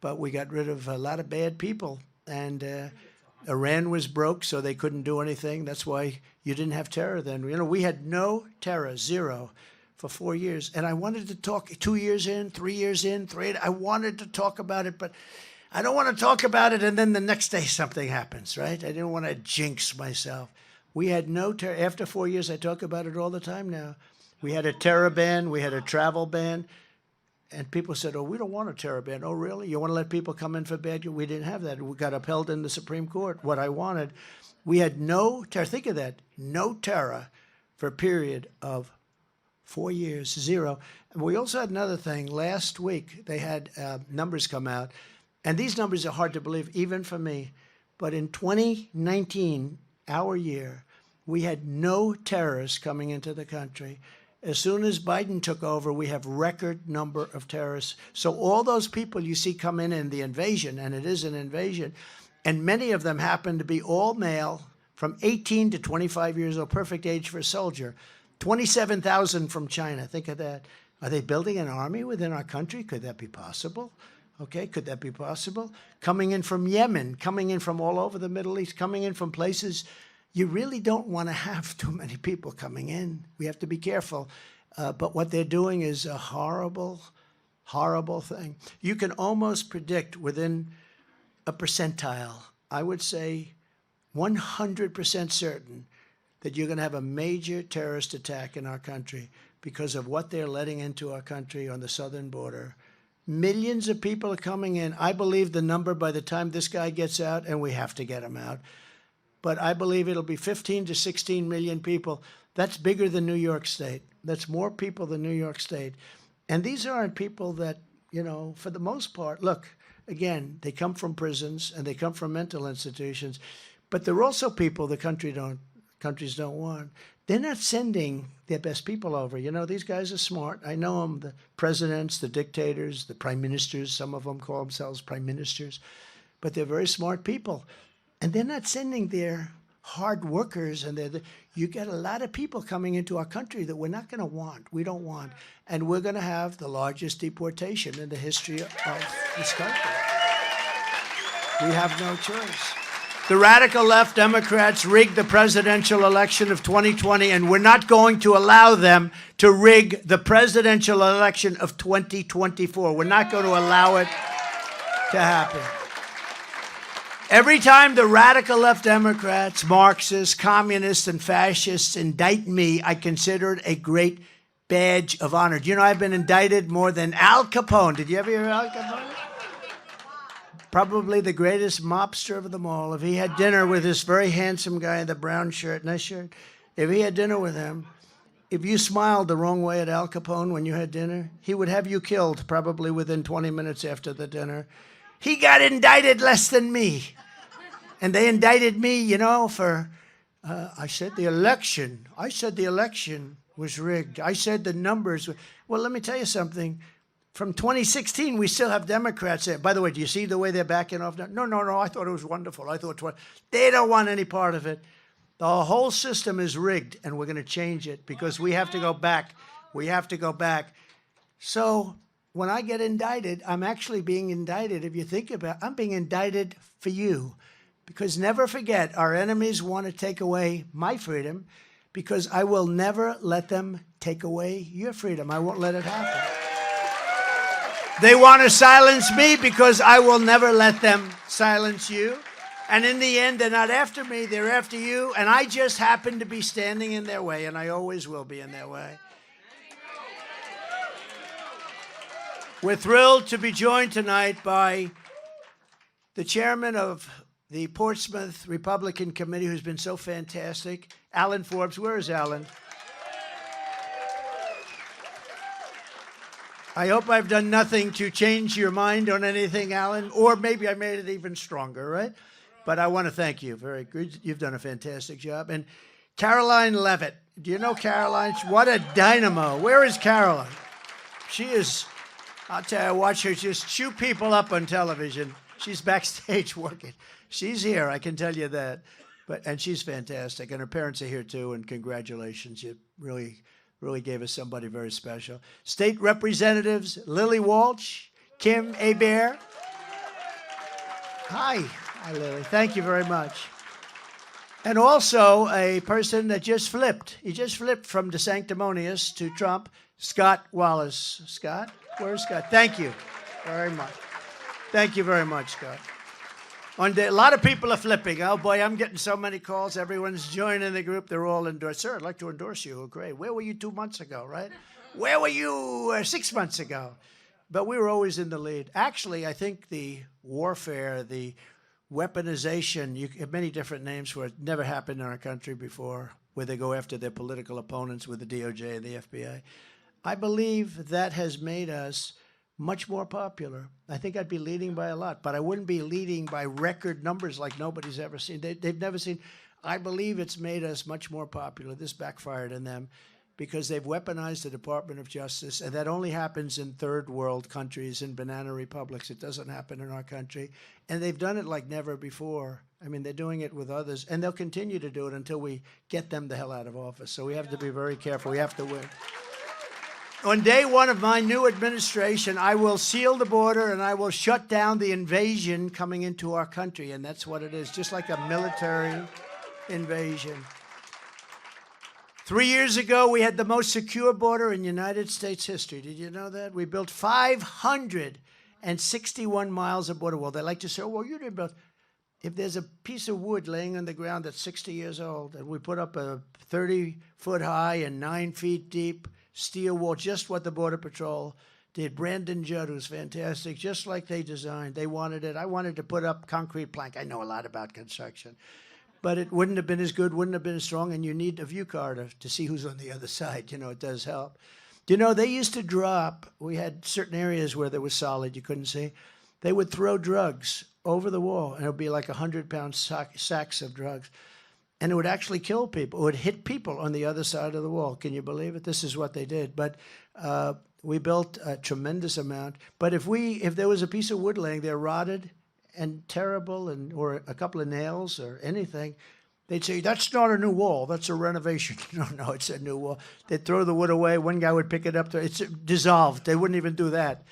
But we got rid of a lot of bad people. And Iran was broke, so they couldn't do anything. That's why you didn't have terror then. You know, we had no terror, zero, for 4 years. And I wanted to talk 2 years in, 3 years in, I wanted to talk about it, but I don't want to talk about it and then the next day something happens, right? I didn't want to jinx myself. We had no terror. After 4 years, I talk about it all the time now. We had a terror ban. We had a travel ban. And people said, oh, we don't want a terror ban. Oh, really? You want to let people come in for bad? We didn't have that. We got upheld in the Supreme Court, what I wanted. We had no terror. Think of that. No terror for a period of 4 years, zero. And we also had another thing. Last week, they had numbers come out. And these numbers are hard to believe, even for me. But in 2019, our year, we had no terrorists coming into the country. As soon as Biden took over, we have record number of terrorists. So all those people you see come in the invasion, and it is an invasion, and many of them happen to be all male, from 18 to 25 years old, perfect age for a soldier. 27,000 from China. Think of that. Are they building an army within our country? Could that be possible? Okay, could that be possible? Coming in from Yemen, coming in from all over the Middle East, coming in from places you really don't want to have too many people coming in. We have to be careful. But what they're doing is a horrible, horrible thing. You can almost predict within a percentile, I would say 100% certain that you're going to have a major terrorist attack in our country because of what they're letting into our country on the southern border. Millions of people are coming in. I believe the number by the time this guy gets out, and we have to get him out, but I believe it'll be 15 to 16 million people. That's bigger than New York State. That's more people than New York State. And these aren't people that, you know, for the most part, look, again, they come from prisons and they come from mental institutions, but they're also people the countries don't want. They're not sending their best people over. You know, these guys are smart. I know them, the presidents, the dictators, the prime ministers. Some of them call themselves prime ministers, but they're very smart people. And they're not sending their hard workers, and you get a lot of people coming into our country that we're not going to want. We don't want. And we're going to have the largest deportation in the history of this country. We have no choice. The radical left Democrats rigged the presidential election of 2020, and we're not going to allow them to rig the presidential election of 2024. We're not going to allow it to happen. Every time the radical left Democrats, Marxists, communists, and fascists indict me, I consider it a great badge of honor. Do you know I've been indicted more than Al Capone? Did you ever hear Al Capone? Probably the greatest mobster of them all. If he had dinner with this very handsome guy in the brown shirt, nice shirt, if he had dinner with him, if you smiled the wrong way at Al Capone when you had dinner, he would have you killed probably within 20 minutes after the dinner. He got indicted less than me. And they indicted me, you know, for, I said the election was rigged. I said the numbers. Well, let me tell you something. From 2016, we still have Democrats there. By the way, do you see the way they're backing off now? No, I thought it was wonderful. I thought they don't want any part of it. The whole system is rigged, and we're going to change it because we have to go back. We have to go back. So when I get indicted, I'm actually being indicted. If you think about it, I'm being indicted for you. Because never forget, our enemies want to take away my freedom because I will never let them take away your freedom. I won't let it happen. They want to silence me because I will never let them silence you. And in the end, they're not after me, they're after you. And I just happen to be standing in their way, and I always will be in their way. We're thrilled to be joined tonight by the chairman of the Portsmouth Republican Committee, who's been so fantastic, Alan Forbes. Where is Alan? I hope I've done nothing to change your mind on anything, Alan, or maybe I made it even stronger, right? But I want to thank you. Very good. You've done a fantastic job. And Caroline Levitt. Do you know Caroline? What a dynamo. Where is Caroline? She is, I'll tell you, I watch her just chew people up on television. She's backstage working. She's here, I can tell you that. And she's fantastic. And her parents are here too, and congratulations. You really gave us somebody very special. State Representatives Lily Walsh, Kim Hebert. Hi. Hi, Lily. Thank you very much. And also a person that just flipped. He just flipped from the sanctimonious to Trump, Scott Wallace. Scott? Where's Scott? Thank you very much. Thank you very much, Scott. A lot of people are flipping. Oh, boy, I'm getting so many calls. Everyone's joining the group. They're all endorsed. Sir, I'd like to endorse you. Oh, great. Where were you 2 months ago, right? Where were you 6 months ago? But we were always in the lead. Actually, I think the warfare, the weaponization, you have many different names for it, never happened in our country before, where they go after their political opponents with the DOJ and the FBI. I believe that has made us much more popular. I think I'd be leading by a lot, but I wouldn't be leading by record numbers like nobody's ever seen. They've never seen. I believe it's made us much more popular. This backfired on them because they've weaponized the Department of Justice, and that only happens in third world countries, in banana republics. It doesn't happen in our country. And they've done it like never before. I mean, they're doing it with others, and they'll continue to do it until we get them the hell out of office. So we have to be very careful. We have to win. On day one of my new administration, I will seal the border and I will shut down the invasion coming into our country. And that's what it is, just like a military invasion. 3 years ago, we had the most secure border in United States history. Did you know that? We built 561 miles of border wall. They like to say, oh, well, you didn't build. If there's a piece of wood laying on the ground that's 60 years old, and we put up a 30-foot high and 9 feet deep steel wall, just what the Border Patrol did. Brandon Judd was fantastic, just like they designed. They wanted it. I wanted to put up concrete plank. I know a lot about construction. But it wouldn't have been as good, wouldn't have been as strong, and you need a view car to see who's on the other side. You know, it does help. You know, they used to drop, we had certain areas where there was solid, you couldn't see. They would throw drugs over the wall, and it would be like 100-pound sacks of drugs. And it would actually kill people. It would hit people on the other side of the wall. Can you believe it? This is what they did. But we built a tremendous amount. But if there was a piece of wood laying there rotted and terrible, or a couple of nails or anything, they'd say, that's not a new wall, that's a renovation. No, it's a new wall. They'd throw the wood away. One guy would pick it up. It's dissolved. They wouldn't even do that.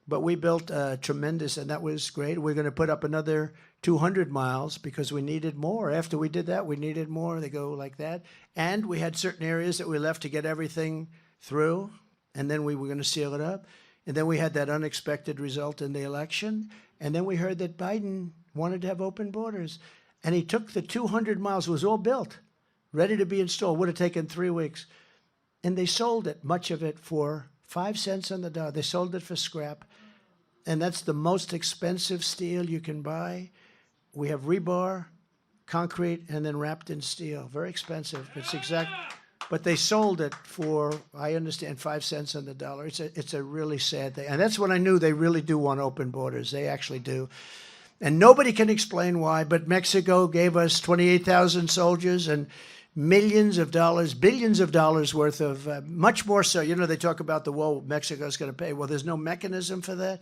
But we built tremendous, and that was great. We're going to put up another 200 miles because we needed more. After we did that, we needed more. They go like that. And we had certain areas that we left to get everything through, and then we were going to seal it up. And then we had that unexpected result in the election. And then we heard that Biden wanted to have open borders. And he took the 200 miles, it was all built, ready to be installed. Would have taken 3 weeks. And they sold it, much of it, for 5 cents on the dollar. They sold it for scrap. And that's the most expensive steel you can buy. We have rebar, concrete, and then wrapped in steel. Very expensive. It's exact. But they sold it for, I understand, 5 cents on the dollar. It's a really sad thing. And that's when I knew they really do want open borders. They actually do. And nobody can explain why, but Mexico gave us 28,000 soldiers and millions of dollars, billions of dollars worth of, much more so. You know, they talk about the wall Mexico's going to pay. Well, there's no mechanism for that.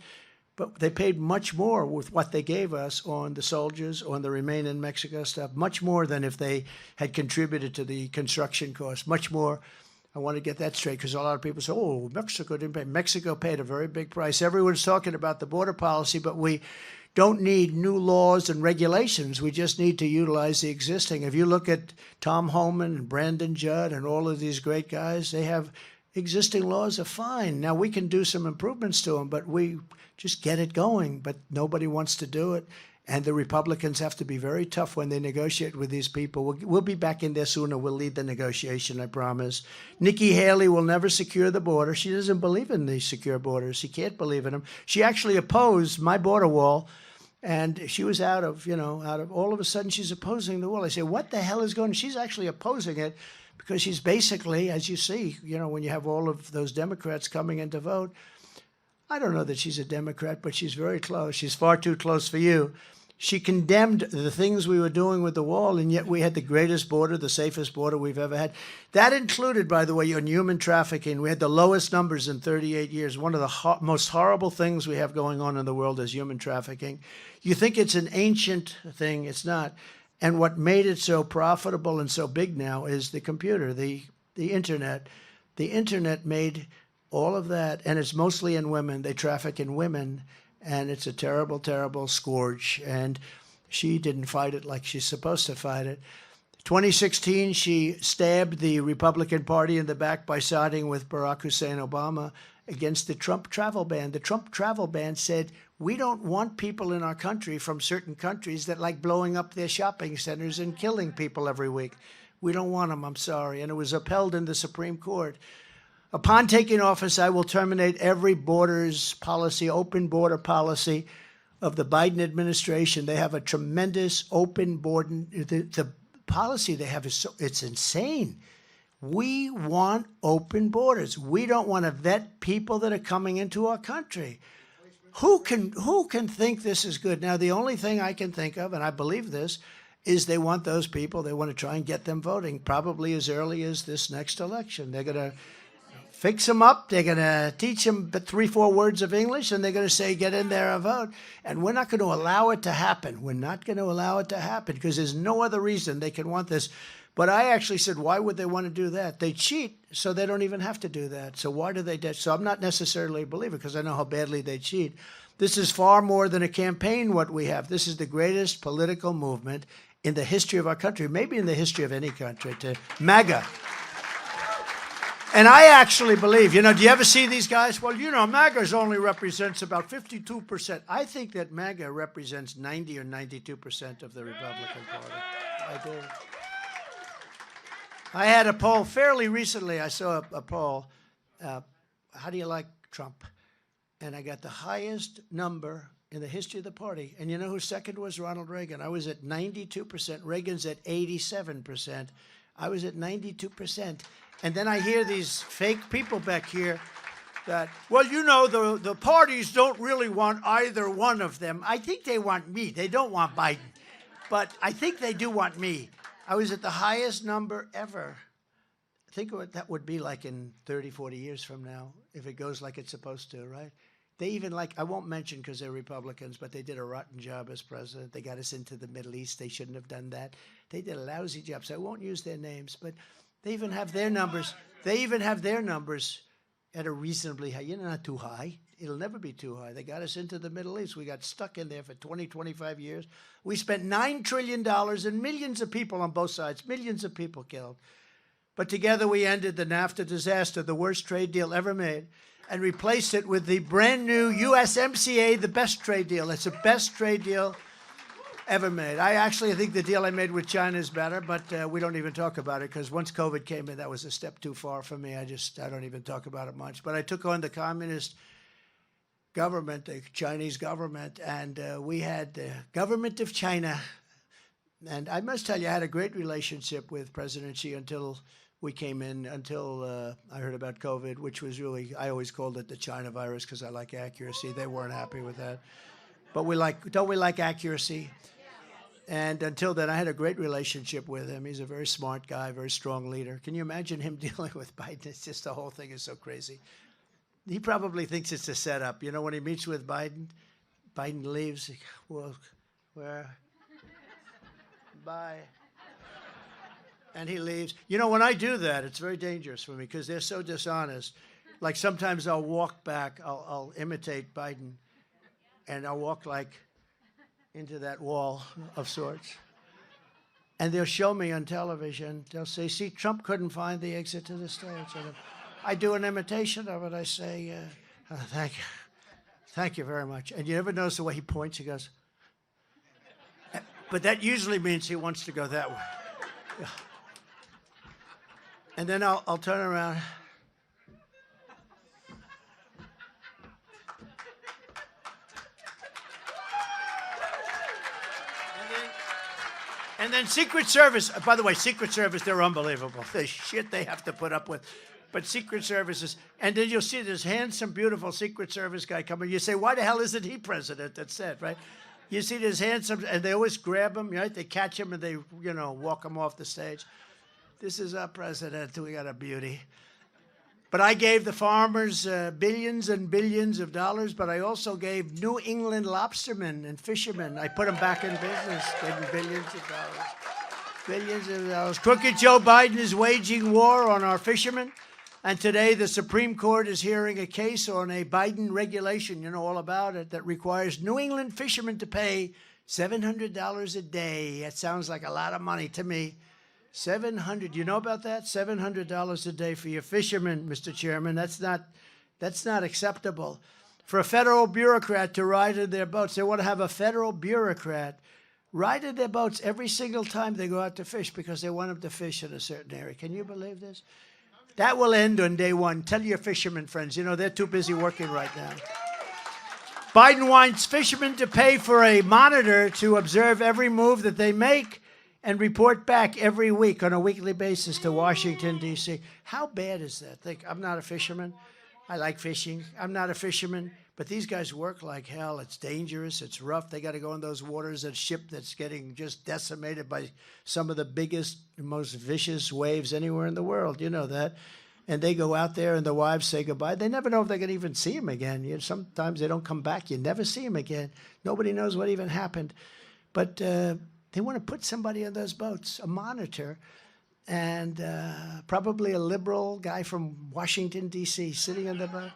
But they paid much more with what they gave us on the soldiers, on the Remain in Mexico stuff, much more than if they had contributed to the construction costs, much more. I want to get that straight because a lot of people say, oh, Mexico didn't pay. Mexico paid a very big price. Everyone's talking about the border policy, but we don't need new laws and regulations. We just need to utilize the existing. If you look at Tom Homan and Brandon Judd and all of these great guys, they have existing laws are fine. Now, we can do some improvements to them, but we just get it going. But nobody wants to do it. And the Republicans have to be very tough when they negotiate with these people. We'll be back in there sooner. We'll lead the negotiation, I promise. Nikki Haley will never secure the border. She doesn't believe in these secure borders. She can't believe in them. She actually opposed my border wall, and she was out of all of a sudden she's opposing the wall. I say, what the hell is going on? She's actually opposing it because she's basically, as you see, when you have all of those Democrats coming in to vote, I don't know that she's a Democrat, but she's very close. She's far too close for you. She condemned the things we were doing with the wall, and yet we had the greatest border, the safest border we've ever had. That included, by the way, on human trafficking. We had the lowest numbers in 38 years. One of the most horrible things we have going on in the world is human trafficking. You think it's an ancient thing. It's not. And what made it so profitable and so big now is the computer, the Internet. The Internet made all of that, and it's mostly in women. They traffic in women, and it's a terrible, terrible scourge. And she didn't fight it like she's supposed to fight it. 2016, she stabbed the Republican Party in the back by siding with Barack Hussein Obama against the Trump travel ban. The Trump travel ban said, we don't want people in our country from certain countries that like blowing up their shopping centers and killing people every week. We don't want them, I'm sorry. And it was upheld in the Supreme Court. Upon taking office, I will terminate every borders policy, open border policy of the Biden administration. They have a tremendous open border. The policy they have is it's insane. We want open borders. We don't want to vet people that are coming into our country. Who can think this is good? Now, the only thing I can think of, and I believe this, is they want those people, they want to try and get them voting, probably as early as this next election. They're going to fix them up. They're going to teach them 3-4 words of English, and they're going to say, get in there and vote. And we're not going to allow it to happen. We're not going to allow it to happen because there's no other reason they can want this. But I actually said, why would they want to do that? They cheat, so they don't even have to do that. So why do they? So I'm not necessarily a believer because I know how badly they cheat. This is far more than a campaign, what we have. This is the greatest political movement in the history of our country, maybe in the history of any country, to MAGA. And I actually believe, do you ever see these guys? Well, MAGA only represents about 52%. I think that MAGA represents 90 or 92% of the Republican Party. I do. I had a poll fairly recently. I saw a poll. How do you like Trump? And I got the highest number in the history of the party. And you know who second was? Ronald Reagan. I was at 92%. Reagan's at 87%. I was at 92%. And then I hear these fake people back here that, well, the parties don't really want either one of them. I think they want me. They don't want Biden. But I think they do want me. I was at the highest number ever. Think of what that would be like in 30, 40 years from now, if it goes like it's supposed to, right? They even I won't mention because they're Republicans, but they did a rotten job as president. They got us into the Middle East. They shouldn't have done that. They did a lousy job. So I won't use their names, but they even have their numbers. They even have their numbers at a reasonably high. Not too high. It'll never be too high. They got us into the Middle East. We got stuck in there for 20, 25 years. We spent $9 trillion and millions of people on both sides, millions of people killed. But together we ended the NAFTA disaster, the worst trade deal ever made, and replaced it with the brand new USMCA, the best trade deal. It's the best trade deal ever made. I think the deal I made with China is better, but we don't even talk about it because once COVID came in, that was a step too far for me. I don't even talk about it much. But I took on the communist government, the Chinese government, and we had the government of China. And I must tell you, I had a great relationship with President Xi until we came in, until I heard about COVID, which was really, I always called it the China virus because I like accuracy. They weren't happy with that. But don't we like accuracy? And until then, I had a great relationship with him. He's a very smart guy, very strong leader. Can you imagine him dealing with Biden? It's just the whole thing is so crazy. He probably thinks it's a setup. When he meets with Biden, Biden leaves. Well, where? Bye. And he leaves. When I do that, it's very dangerous for me because they're so dishonest. Like sometimes I'll walk back, I'll imitate Biden, and I'll walk into that wall of sorts. And they'll show me on television, they'll say, see, Trump couldn't find the exit to the stage. And I do an imitation of it. I say, thank you very much. And you ever notice the way he points? He goes, But that usually means he wants to go that way. Yeah. And then I'll turn around. And then Secret Service, by the way, Secret Service, they're unbelievable. The shit they have to put up with. But Secret Services, and then you'll see this handsome, beautiful Secret Service guy coming. You say, why the hell isn't he president? That's it, right? You see this handsome, and they always grab him, right? They catch him and they, walk him off the stage. This is our president. We got a beauty. But I gave the farmers billions and billions of dollars, but I also gave New England lobstermen and fishermen. I put them back in business, gave them billions of dollars. Billions of dollars. Crooked Joe Biden is waging war on our fishermen. And today the Supreme Court is hearing a case on a Biden regulation, all about it, that requires New England fishermen to pay $700 a day. That sounds like a lot of money to me. $700, you know about that? $700 a day for your fishermen, Mr. Chairman. That's not acceptable. For a federal bureaucrat to ride in their boats, they want to have a federal bureaucrat ride in their boats every single time they go out to fish because they want them to fish in a certain area. Can you believe this? That will end on day one. Tell your fishermen friends, they're too busy working right now. Biden wants fishermen to pay for a monitor to observe every move that they make and report back every week on a weekly basis to Washington, D.C. How bad is that? I'm not a fisherman. I like fishing. I'm not a fisherman. But these guys work like hell. It's dangerous. It's rough. They got to go in those waters, that ship that's getting just decimated by some of the biggest, most vicious waves anywhere in the world. You know that. And they go out there and the wives say goodbye. They never know if they can even see him again. Sometimes they don't come back. You never see him again. Nobody knows what even happened. But they want to put somebody on those boats, a monitor, and probably a liberal guy from Washington, D.C., sitting on the boat,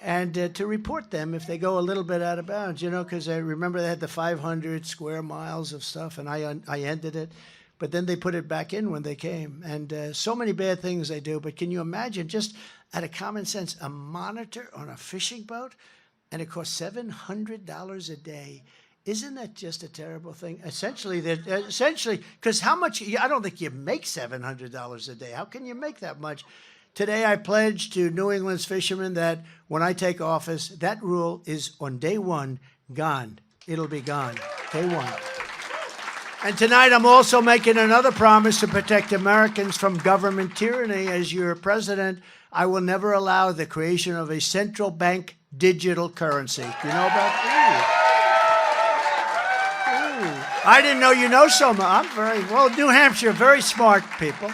and to report them if they go a little bit out of bounds, because I remember they had the 500 square miles of stuff, and I ended it. But then they put it back in when they came. And so many bad things they do. But can you imagine, just out of common sense, a monitor on a fishing boat? And it costs $700 a day. Isn't that just a terrible thing? Essentially, because how much? I don't think you make $700 a day. How can you make that much? Today, I pledged to New England's fishermen that when I take office, that rule is on day one gone. It'll be gone. Day one. And tonight, I'm also making another promise to protect Americans from government tyranny. As your president, I will never allow the creation of a central bank digital currency. You know about that? I didn't know you know so much. I'm New Hampshire, very smart people.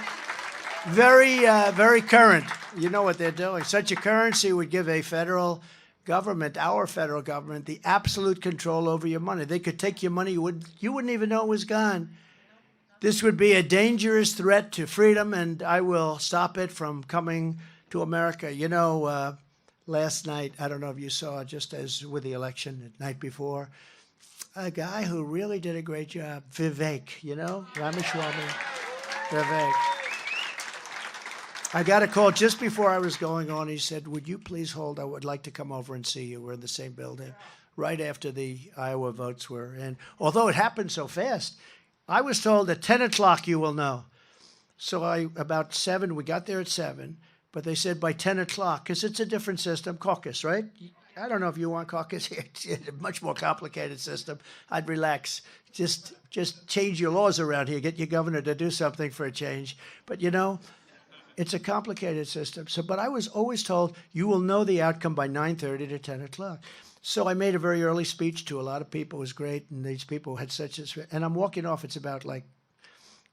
Very current. You know what they're doing. Such a currency would give a federal government, our federal government, the absolute control over your money. They could take your money. You wouldn't even know it was gone. This would be a dangerous threat to freedom, and I will stop it from coming to America. Last night, I don't know if you saw, just as with the election the night before, a guy who really did a great job, Vivek, Ramaswamy, Vivek. I got a call just before I was going on. He said, would you please hold? I would like to come over and see you. We're in the same building. Right after the Iowa votes were in. Although it happened so fast, I was told at 10 o'clock you will know. So about 7, we got there at 7, but they said by 10 o'clock, because it's a different system, caucus, right? I don't know if you want caucus here. It's a much more complicated system. I'd relax. Just change your laws around here. Get your governor to do something for a change. But it's a complicated system. But I was always told you will know the outcome by 9:30 to 10 o'clock. So I made a very early speech to a lot of people. It was great, and these people had and I'm walking off. It's about like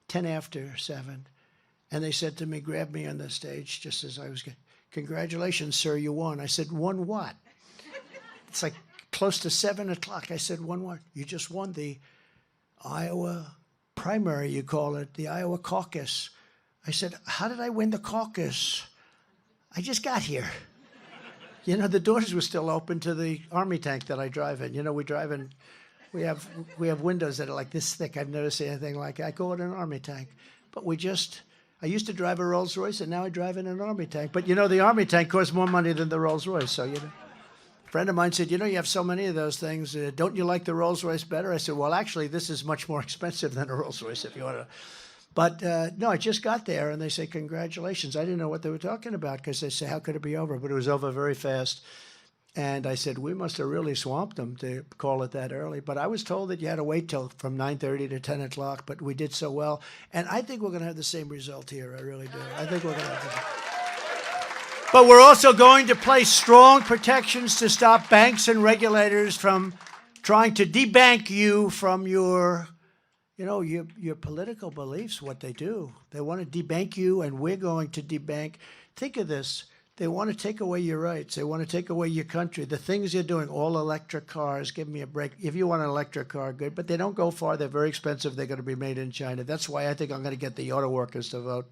10 after 7, and they said to me, grab me on the stage just as I was getting, congratulations, sir, you won. I said, won what? It's like close to 7 o'clock. I said, won what? You just won the Iowa primary, you call it, the Iowa caucus. I said, how did I win the caucus? I just got here. The doors were still open to the army tank that I drive in. We drive in, we have windows that are like this thick. I've never seen anything like it. I go in an army tank. But I used to drive a Rolls Royce, and now I drive in an army tank. But the army tank costs more money than the Rolls Royce, so friend of mine said, you know, you have so many of those things. Don't you like the Rolls Royce better? I said, well, actually, this is much more expensive than a Rolls Royce if you want to. But no, I just got there, and they say, congratulations. I didn't know what they were talking about because they say, how could it be over? But it was over very fast. And I said, we must have really swamped them to call it that early. But I was told that you had to wait till from 9:30 to 10 o'clock, but we did so well. And I think we're going to have the same result here. I really do. I think we're going to have But we're also going to place strong protections to stop banks and regulators from trying to debank you from your, you know, your political beliefs, what they do. They want to debank you, and we're going to debank. Think of this. They want to take away your rights. They want to take away your country. The things you're doing, all electric cars, give me a break. If you want an electric car, good. But they don't go far. They're very expensive. They're going to be made in China. That's why I think I'm going to get the auto workers to vote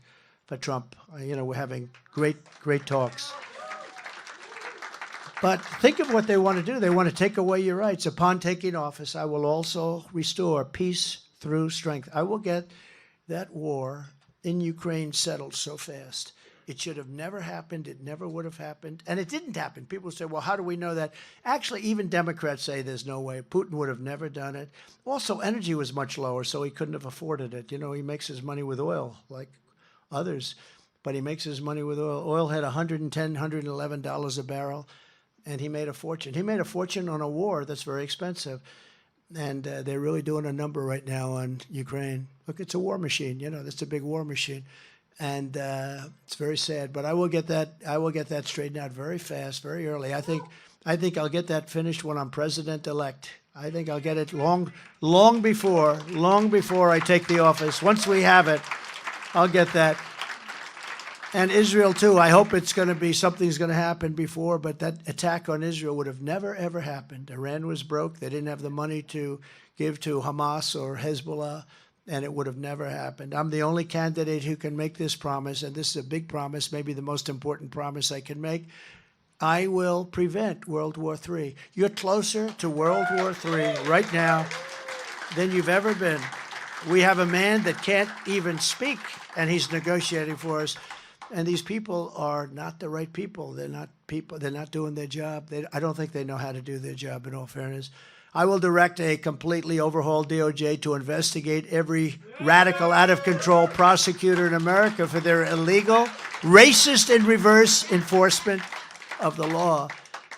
for Trump. You know, we're having great talks. But think of what they want to do. They want to take away your rights. Upon taking office, I will also restore peace through strength. I will get that war in Ukraine settled so fast. It should have never happened. It never would have happened. And it didn't happen. People say, well, how do we know that? Actually, even Democrats say there's no way. Putin would have never done it. Also, energy was much lower, so he couldn't have afforded it. You know, he makes his money with oil, like others, but he makes his money with oil. Oil had $110, $111 a barrel, and he made a fortune. He made a fortune on a war that's very expensive. And they're really doing a number right now on Ukraine. Look, it's a war machine. You know, that's a big war machine. And it's very sad, but I will get that. I will get that straightened out very fast, very early. I think I'll get that finished when I'm president-elect. I think I'll get it long before I take the office. Once we have it, I'll get that. And Israel too. I hope it's going to be something's going to happen before, but that attack on Israel would have never ever happened. Iran was broke. They didn't have the money to give to Hamas or Hezbollah. And it would have never happened. I'm the only candidate who can make this promise, and this is a big promise, maybe the most important promise I can make. I will prevent World War III. You're closer to World War III right now than you've ever been. We have a man that can't even speak, and he's negotiating for us. And these people are not the right people. They're not people. They're not doing their job. I don't think they know how to do their job, in all fairness. I will direct a completely overhauled DOJ to investigate every radical, out-of-control prosecutor in America for their illegal, racist, and reverse enforcement of the law.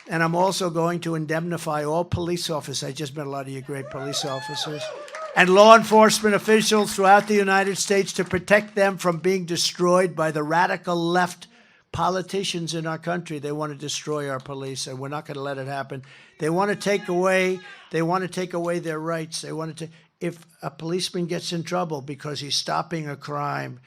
And I'm also going to indemnify all police officers. I just met a lot of you great police officers and law enforcement officials throughout the United States to protect them from being destroyed by the radical left politicians in our country. They want to destroy our police, and we're not going to let it happen. They want to take away their rights. They want to if a policeman gets in trouble because he's stopping a crime,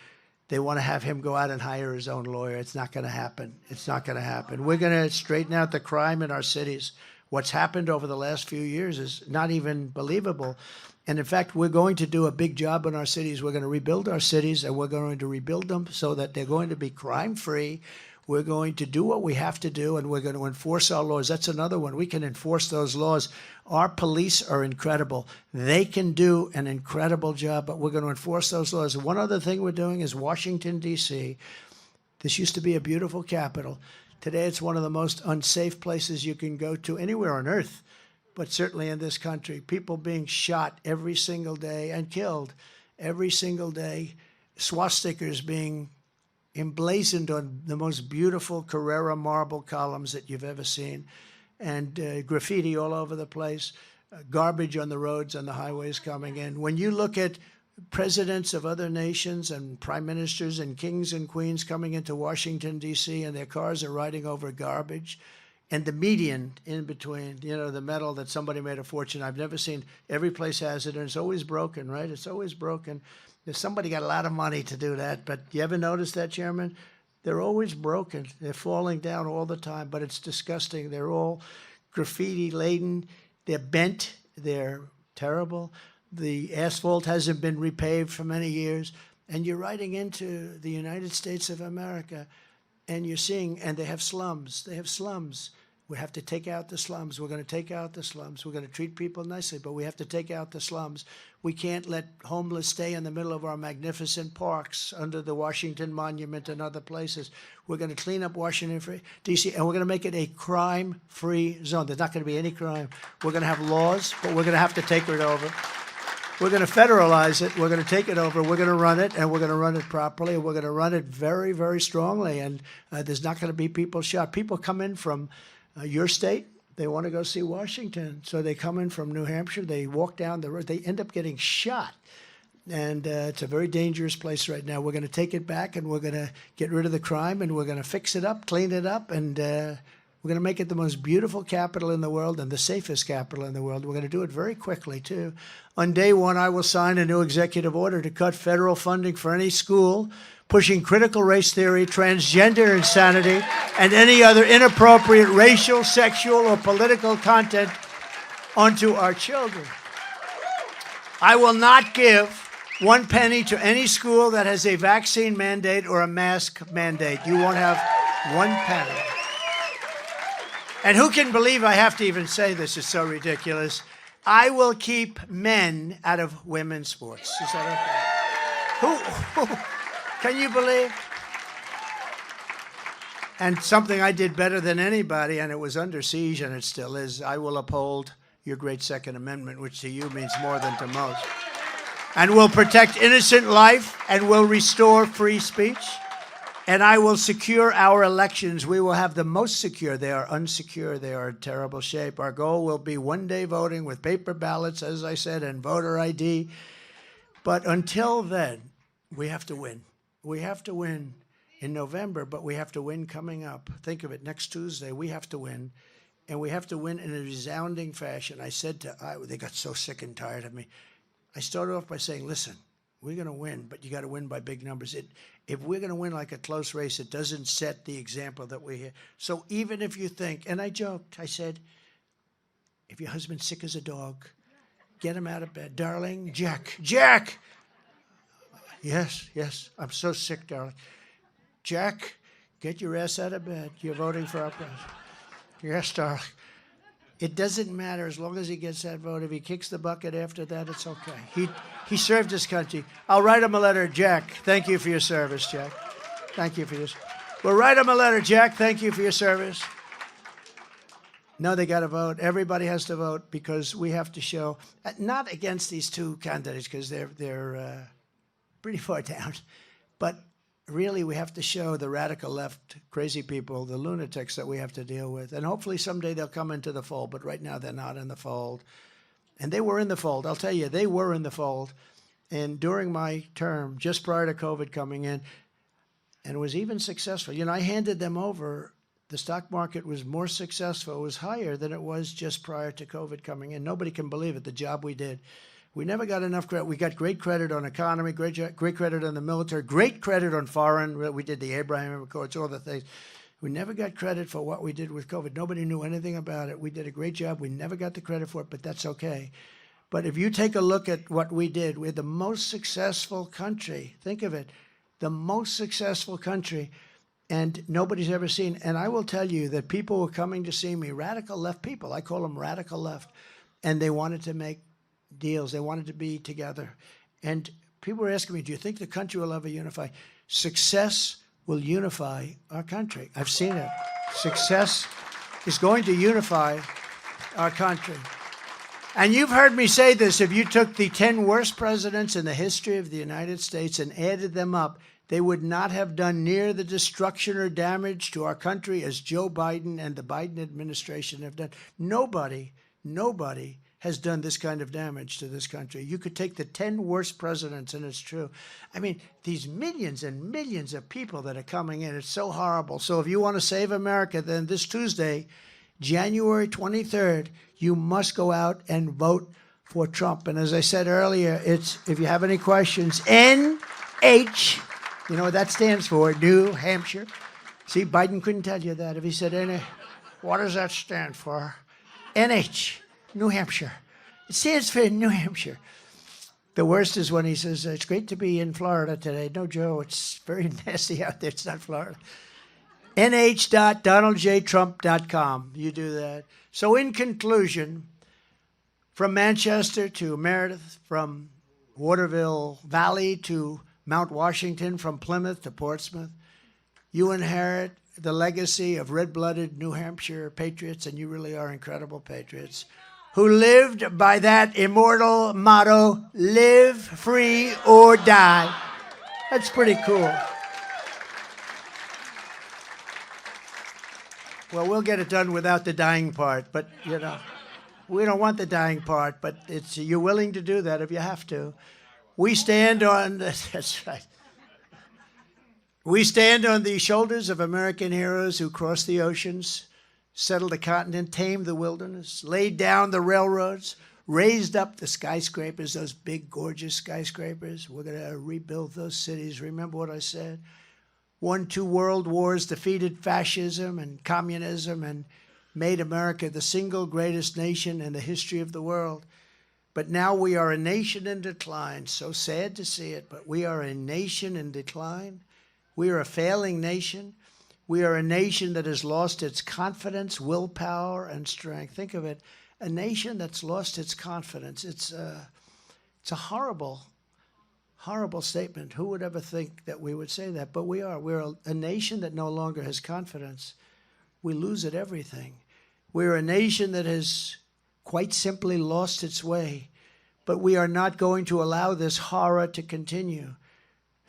they want to have him go out and hire his own lawyer. It's not going to happen. It's not going to happen. We're going to straighten out the crime in our cities. What's happened over the last few years is not even believable. And in fact, we're going to do a big job in our cities. We're going to rebuild our cities, and we're going to rebuild them so that they're going to be crime-free. We're going to do what we have to do, and we're going to enforce our laws. That's another one. We can enforce those laws. Our police are incredible. They can do an incredible job, but we're going to enforce those laws. And one other thing we're doing is Washington, D.C. This used to be a beautiful capital. Today, it's one of the most unsafe places you can go to anywhere on earth, but certainly in this country. People being shot every single day and killed every single day. Swastikas being emblazoned on the most beautiful Carrara marble columns that you've ever seen, and graffiti all over the place, garbage on the roads and the highways coming in. When you look at presidents of other nations and prime ministers and kings and queens coming into Washington, D.C., and their cars are riding over garbage, and the median in between, you know, the metal that somebody made a fortune. I've never seen. Every place has it, and it's always broken, right? It's always broken. If somebody got a lot of money to do that, but you ever notice that, Chairman? They're always broken. They're falling down all the time, but it's disgusting. They're all graffiti-laden. They're bent. They're terrible. The asphalt hasn't been repaved for many years, and you're riding into the United States of America, and you're seeing, and they have slums. They have slums. We have to take out the slums. We're going to take out the slums. We're going to treat people nicely, but we have to take out the slums. We can't let homeless stay in the middle of our magnificent parks under the Washington Monument and other places. We're going to clean up Washington, D.C., and we're going to make it a crime-free zone. There's not going to be any crime. We're going to have laws, but we're going to have to take it over. We're going to federalize it. We're going to take it over. We're going to run it, and we're going to run it properly. And we're going to run it very, very strongly. And there's not going to be people shot. People come in from your state. They want to go see Washington. So they come in from New Hampshire. They walk down the road. They end up getting shot. And it's a very dangerous place right now. We're going to take it back, and we're going to get rid of the crime, and we're going to fix it up, clean it up, and we're going to make it the most beautiful capital in the world and the safest capital in the world. We're going to do it very quickly, too. On day one, I will sign a new executive order to cut federal funding for any school pushing critical race theory, transgender insanity, and any other inappropriate racial, sexual, or political content onto our children. I will not give 1 penny to any school that has a vaccine mandate or a mask mandate. You won't have 1 penny. And who can believe I have to even say this? It's so ridiculous. I will keep men out of women's sports. Is that okay? Who can you believe? And something I did better than anybody, and it was under siege, and it still is, I will uphold your great Second Amendment, which to you means more than to most, and will protect innocent life, and will restore free speech. And I will secure our elections. We will have the most secure. They are unsecure. They are in terrible shape. Our goal will be one-day voting with paper ballots, as I said, and voter ID. But until then, we have to win. We have to win in November, but we have to win coming up. Think of it, next Tuesday, we have to win. And we have to win in a resounding fashion. I said to Iowa, they got so sick and tired of me. I started off by saying, listen, we're going to win, but you got to win by big numbers. If we're going to win like a close race, it doesn't set the example that we have. So even if you think, and I joked, I said, if your husband's sick as a dog, get him out of bed. Darling, Jack. Yes, I'm so sick, darling. Jack, get your ass out of bed. You're voting for our president. Yes, darling. It doesn't matter as long as he gets that vote. If he kicks the bucket after that, it's okay. He served his country. I'll write him a letter, Jack. Thank you for your service, Jack. Thank you for your service. We'll write him a letter, Jack. Thank you for your service. No, they got to vote. Everybody has to vote because we have to show, not against these two candidates because they're pretty far down, but really, we have to show the radical left, crazy people, the lunatics that we have to deal with. And hopefully someday they'll come into the fold, but right now they're not in the fold. And they were in the fold. I'll tell you, they were in the fold. And during my term, just prior to COVID coming in, and it was even successful. You know, I handed them over. The stock market was more successful. It was higher than it was just prior to COVID coming in. Nobody can believe it, the job we did. We never got enough credit. We got great credit on economy, great credit on the military, great credit on foreign. We did the Abraham Accords, all the things. We never got credit for what we did with COVID. Nobody knew anything about it. We did a great job. We never got the credit for it, but that's okay. But if you take a look at what we did, we're the most successful country. Think of it, the most successful country, and nobody's ever seen. And I will tell you that people were coming to see me, radical left people. I call them radical left, and they wanted to make deals. They wanted to be together. And people were asking me, do you think the country will ever unify? Success will unify our country. I've seen it. Success is going to unify our country. And you've heard me say this, if you took the 10 worst presidents in the history of the United States and added them up, they would not have done near the destruction or damage to our country as Joe Biden and the Biden administration have done. Nobody has done this kind of damage to this country. You could take the 10 worst presidents, and it's true. I mean, these millions and millions of people that are coming in, it's so horrible. So if you want to save America, then this Tuesday, January 23rd, you must go out and vote for Trump. And as I said earlier, it's, if you have any questions, NH, you know what that stands for, New Hampshire. See, Biden couldn't tell you that if he said NH. What does that stand for? NH. New Hampshire. It stands for New Hampshire. The worst is when he says, it's great to be in Florida today. No, Joe, it's very nasty out there. It's not Florida. nh.donaldjtrump.com. You do that. So in conclusion, from Manchester to Meredith, from Waterville Valley to Mount Washington, from Plymouth to Portsmouth, you inherit the legacy of red-blooded New Hampshire patriots, and you really are incredible patriots, who lived by that immortal motto, live free or die. That's pretty cool. Well, we'll get it done without the dying part, but, you know, we don't want the dying part, but it's you're willing to do that if you have to. We stand on, that's right. We stand on the shoulders of American heroes who crossed the oceans, settled the continent, tamed the wilderness, laid down the railroads, raised up the skyscrapers, those big, gorgeous skyscrapers. We're going to rebuild those cities. Remember what I said? Won 2 world wars, defeated fascism and communism, and made America the single greatest nation in the history of the world. But now we are a nation in decline. So sad to see it, but we are a nation in decline. We are a failing nation. We are a nation that has lost its confidence, willpower, and strength. Think of it, a nation that's lost its confidence. It's a horrible statement. Who would ever think that we would say that? But we are. We're a nation that no longer has confidence. We lose at everything. We're a nation that has quite simply lost its way. But we are not going to allow this horror to continue.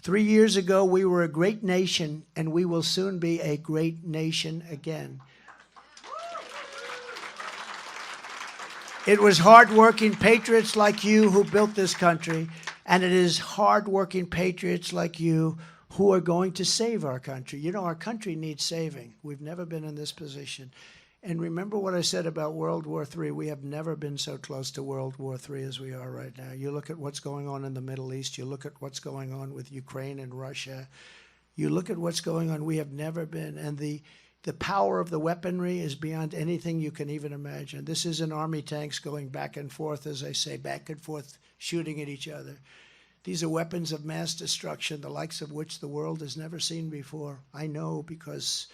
3 years ago, we were a great nation, and we will soon be a great nation again. It was hard-working patriots like you who built this country, and it is hard-working patriots like you who are going to save our country. You know, our country needs saving. We've never been in this position. And remember what I said about World War III. We have never been so close to World War III as we are right now. You look at what's going on in the Middle East. You look at what's going on with Ukraine and Russia. You look at what's going on. We have never been. And the power of the weaponry is beyond anything you can even imagine. This isn't Army tanks going back and forth, as I say, back and forth, shooting at each other. These are weapons of mass destruction, the likes of which the world has never seen before. I know because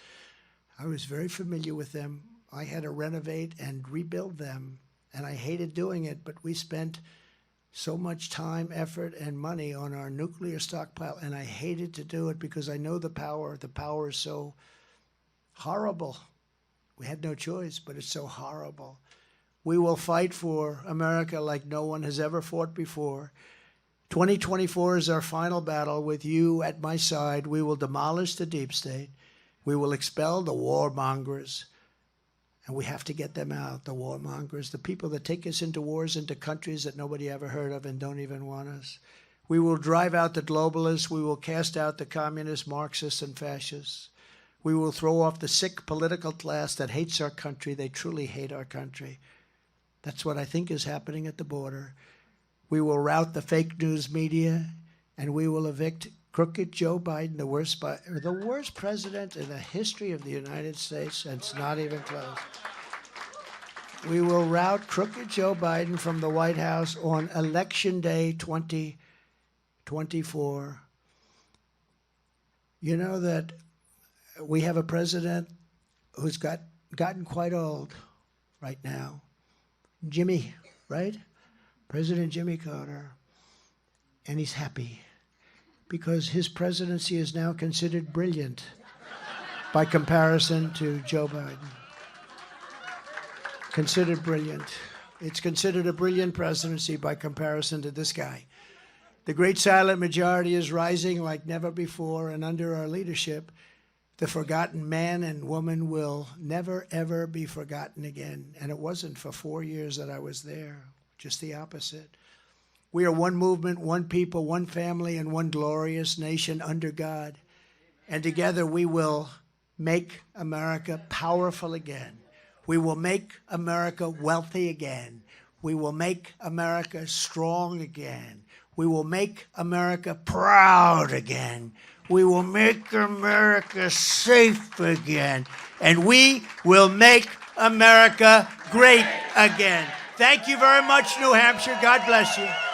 I was very familiar with them. I had to renovate and rebuild them, and I hated doing it, but we spent so much time, effort, and money on our nuclear stockpile, and I hated to do it because I know the power. The power is so horrible. We had no choice, but it's so horrible. We will fight for America like no one has ever fought before. 2024 is our final battle. With you at my side, we will demolish the deep state. We will expel the warmongers. And we have to get them out, the warmongers, the people that take us into wars, into countries that nobody ever heard of and don't even want us. We will drive out the globalists. We will cast out the communists, Marxists, and fascists. We will throw off the sick political class that hates our country. They truly hate our country. That's what I think is happening at the border. We will rout the fake news media, and we will evict crooked Joe Biden, the worst president in the history of the United States, and it's not even close. We will rout crooked Joe Biden from the White House on Election Day 2024. You know that we have a president who's gotten quite old right now. Jimmy, right? President Jimmy Carter. And he's happy, because his presidency is now considered brilliant by comparison to Joe Biden. Considered brilliant. It's considered a brilliant presidency by comparison to this guy. The great silent majority is rising like never before, and under our leadership, the forgotten man and woman will never, ever be forgotten again. And it wasn't for 4 years that I was there, just the opposite. We are one movement, one people, one family, and one glorious nation under God. And together we will make America powerful again. We will make America wealthy again. We will make America strong again. We will make America proud again. We will make America safe again. And we will make America great again. Thank you very much, New Hampshire. God bless you.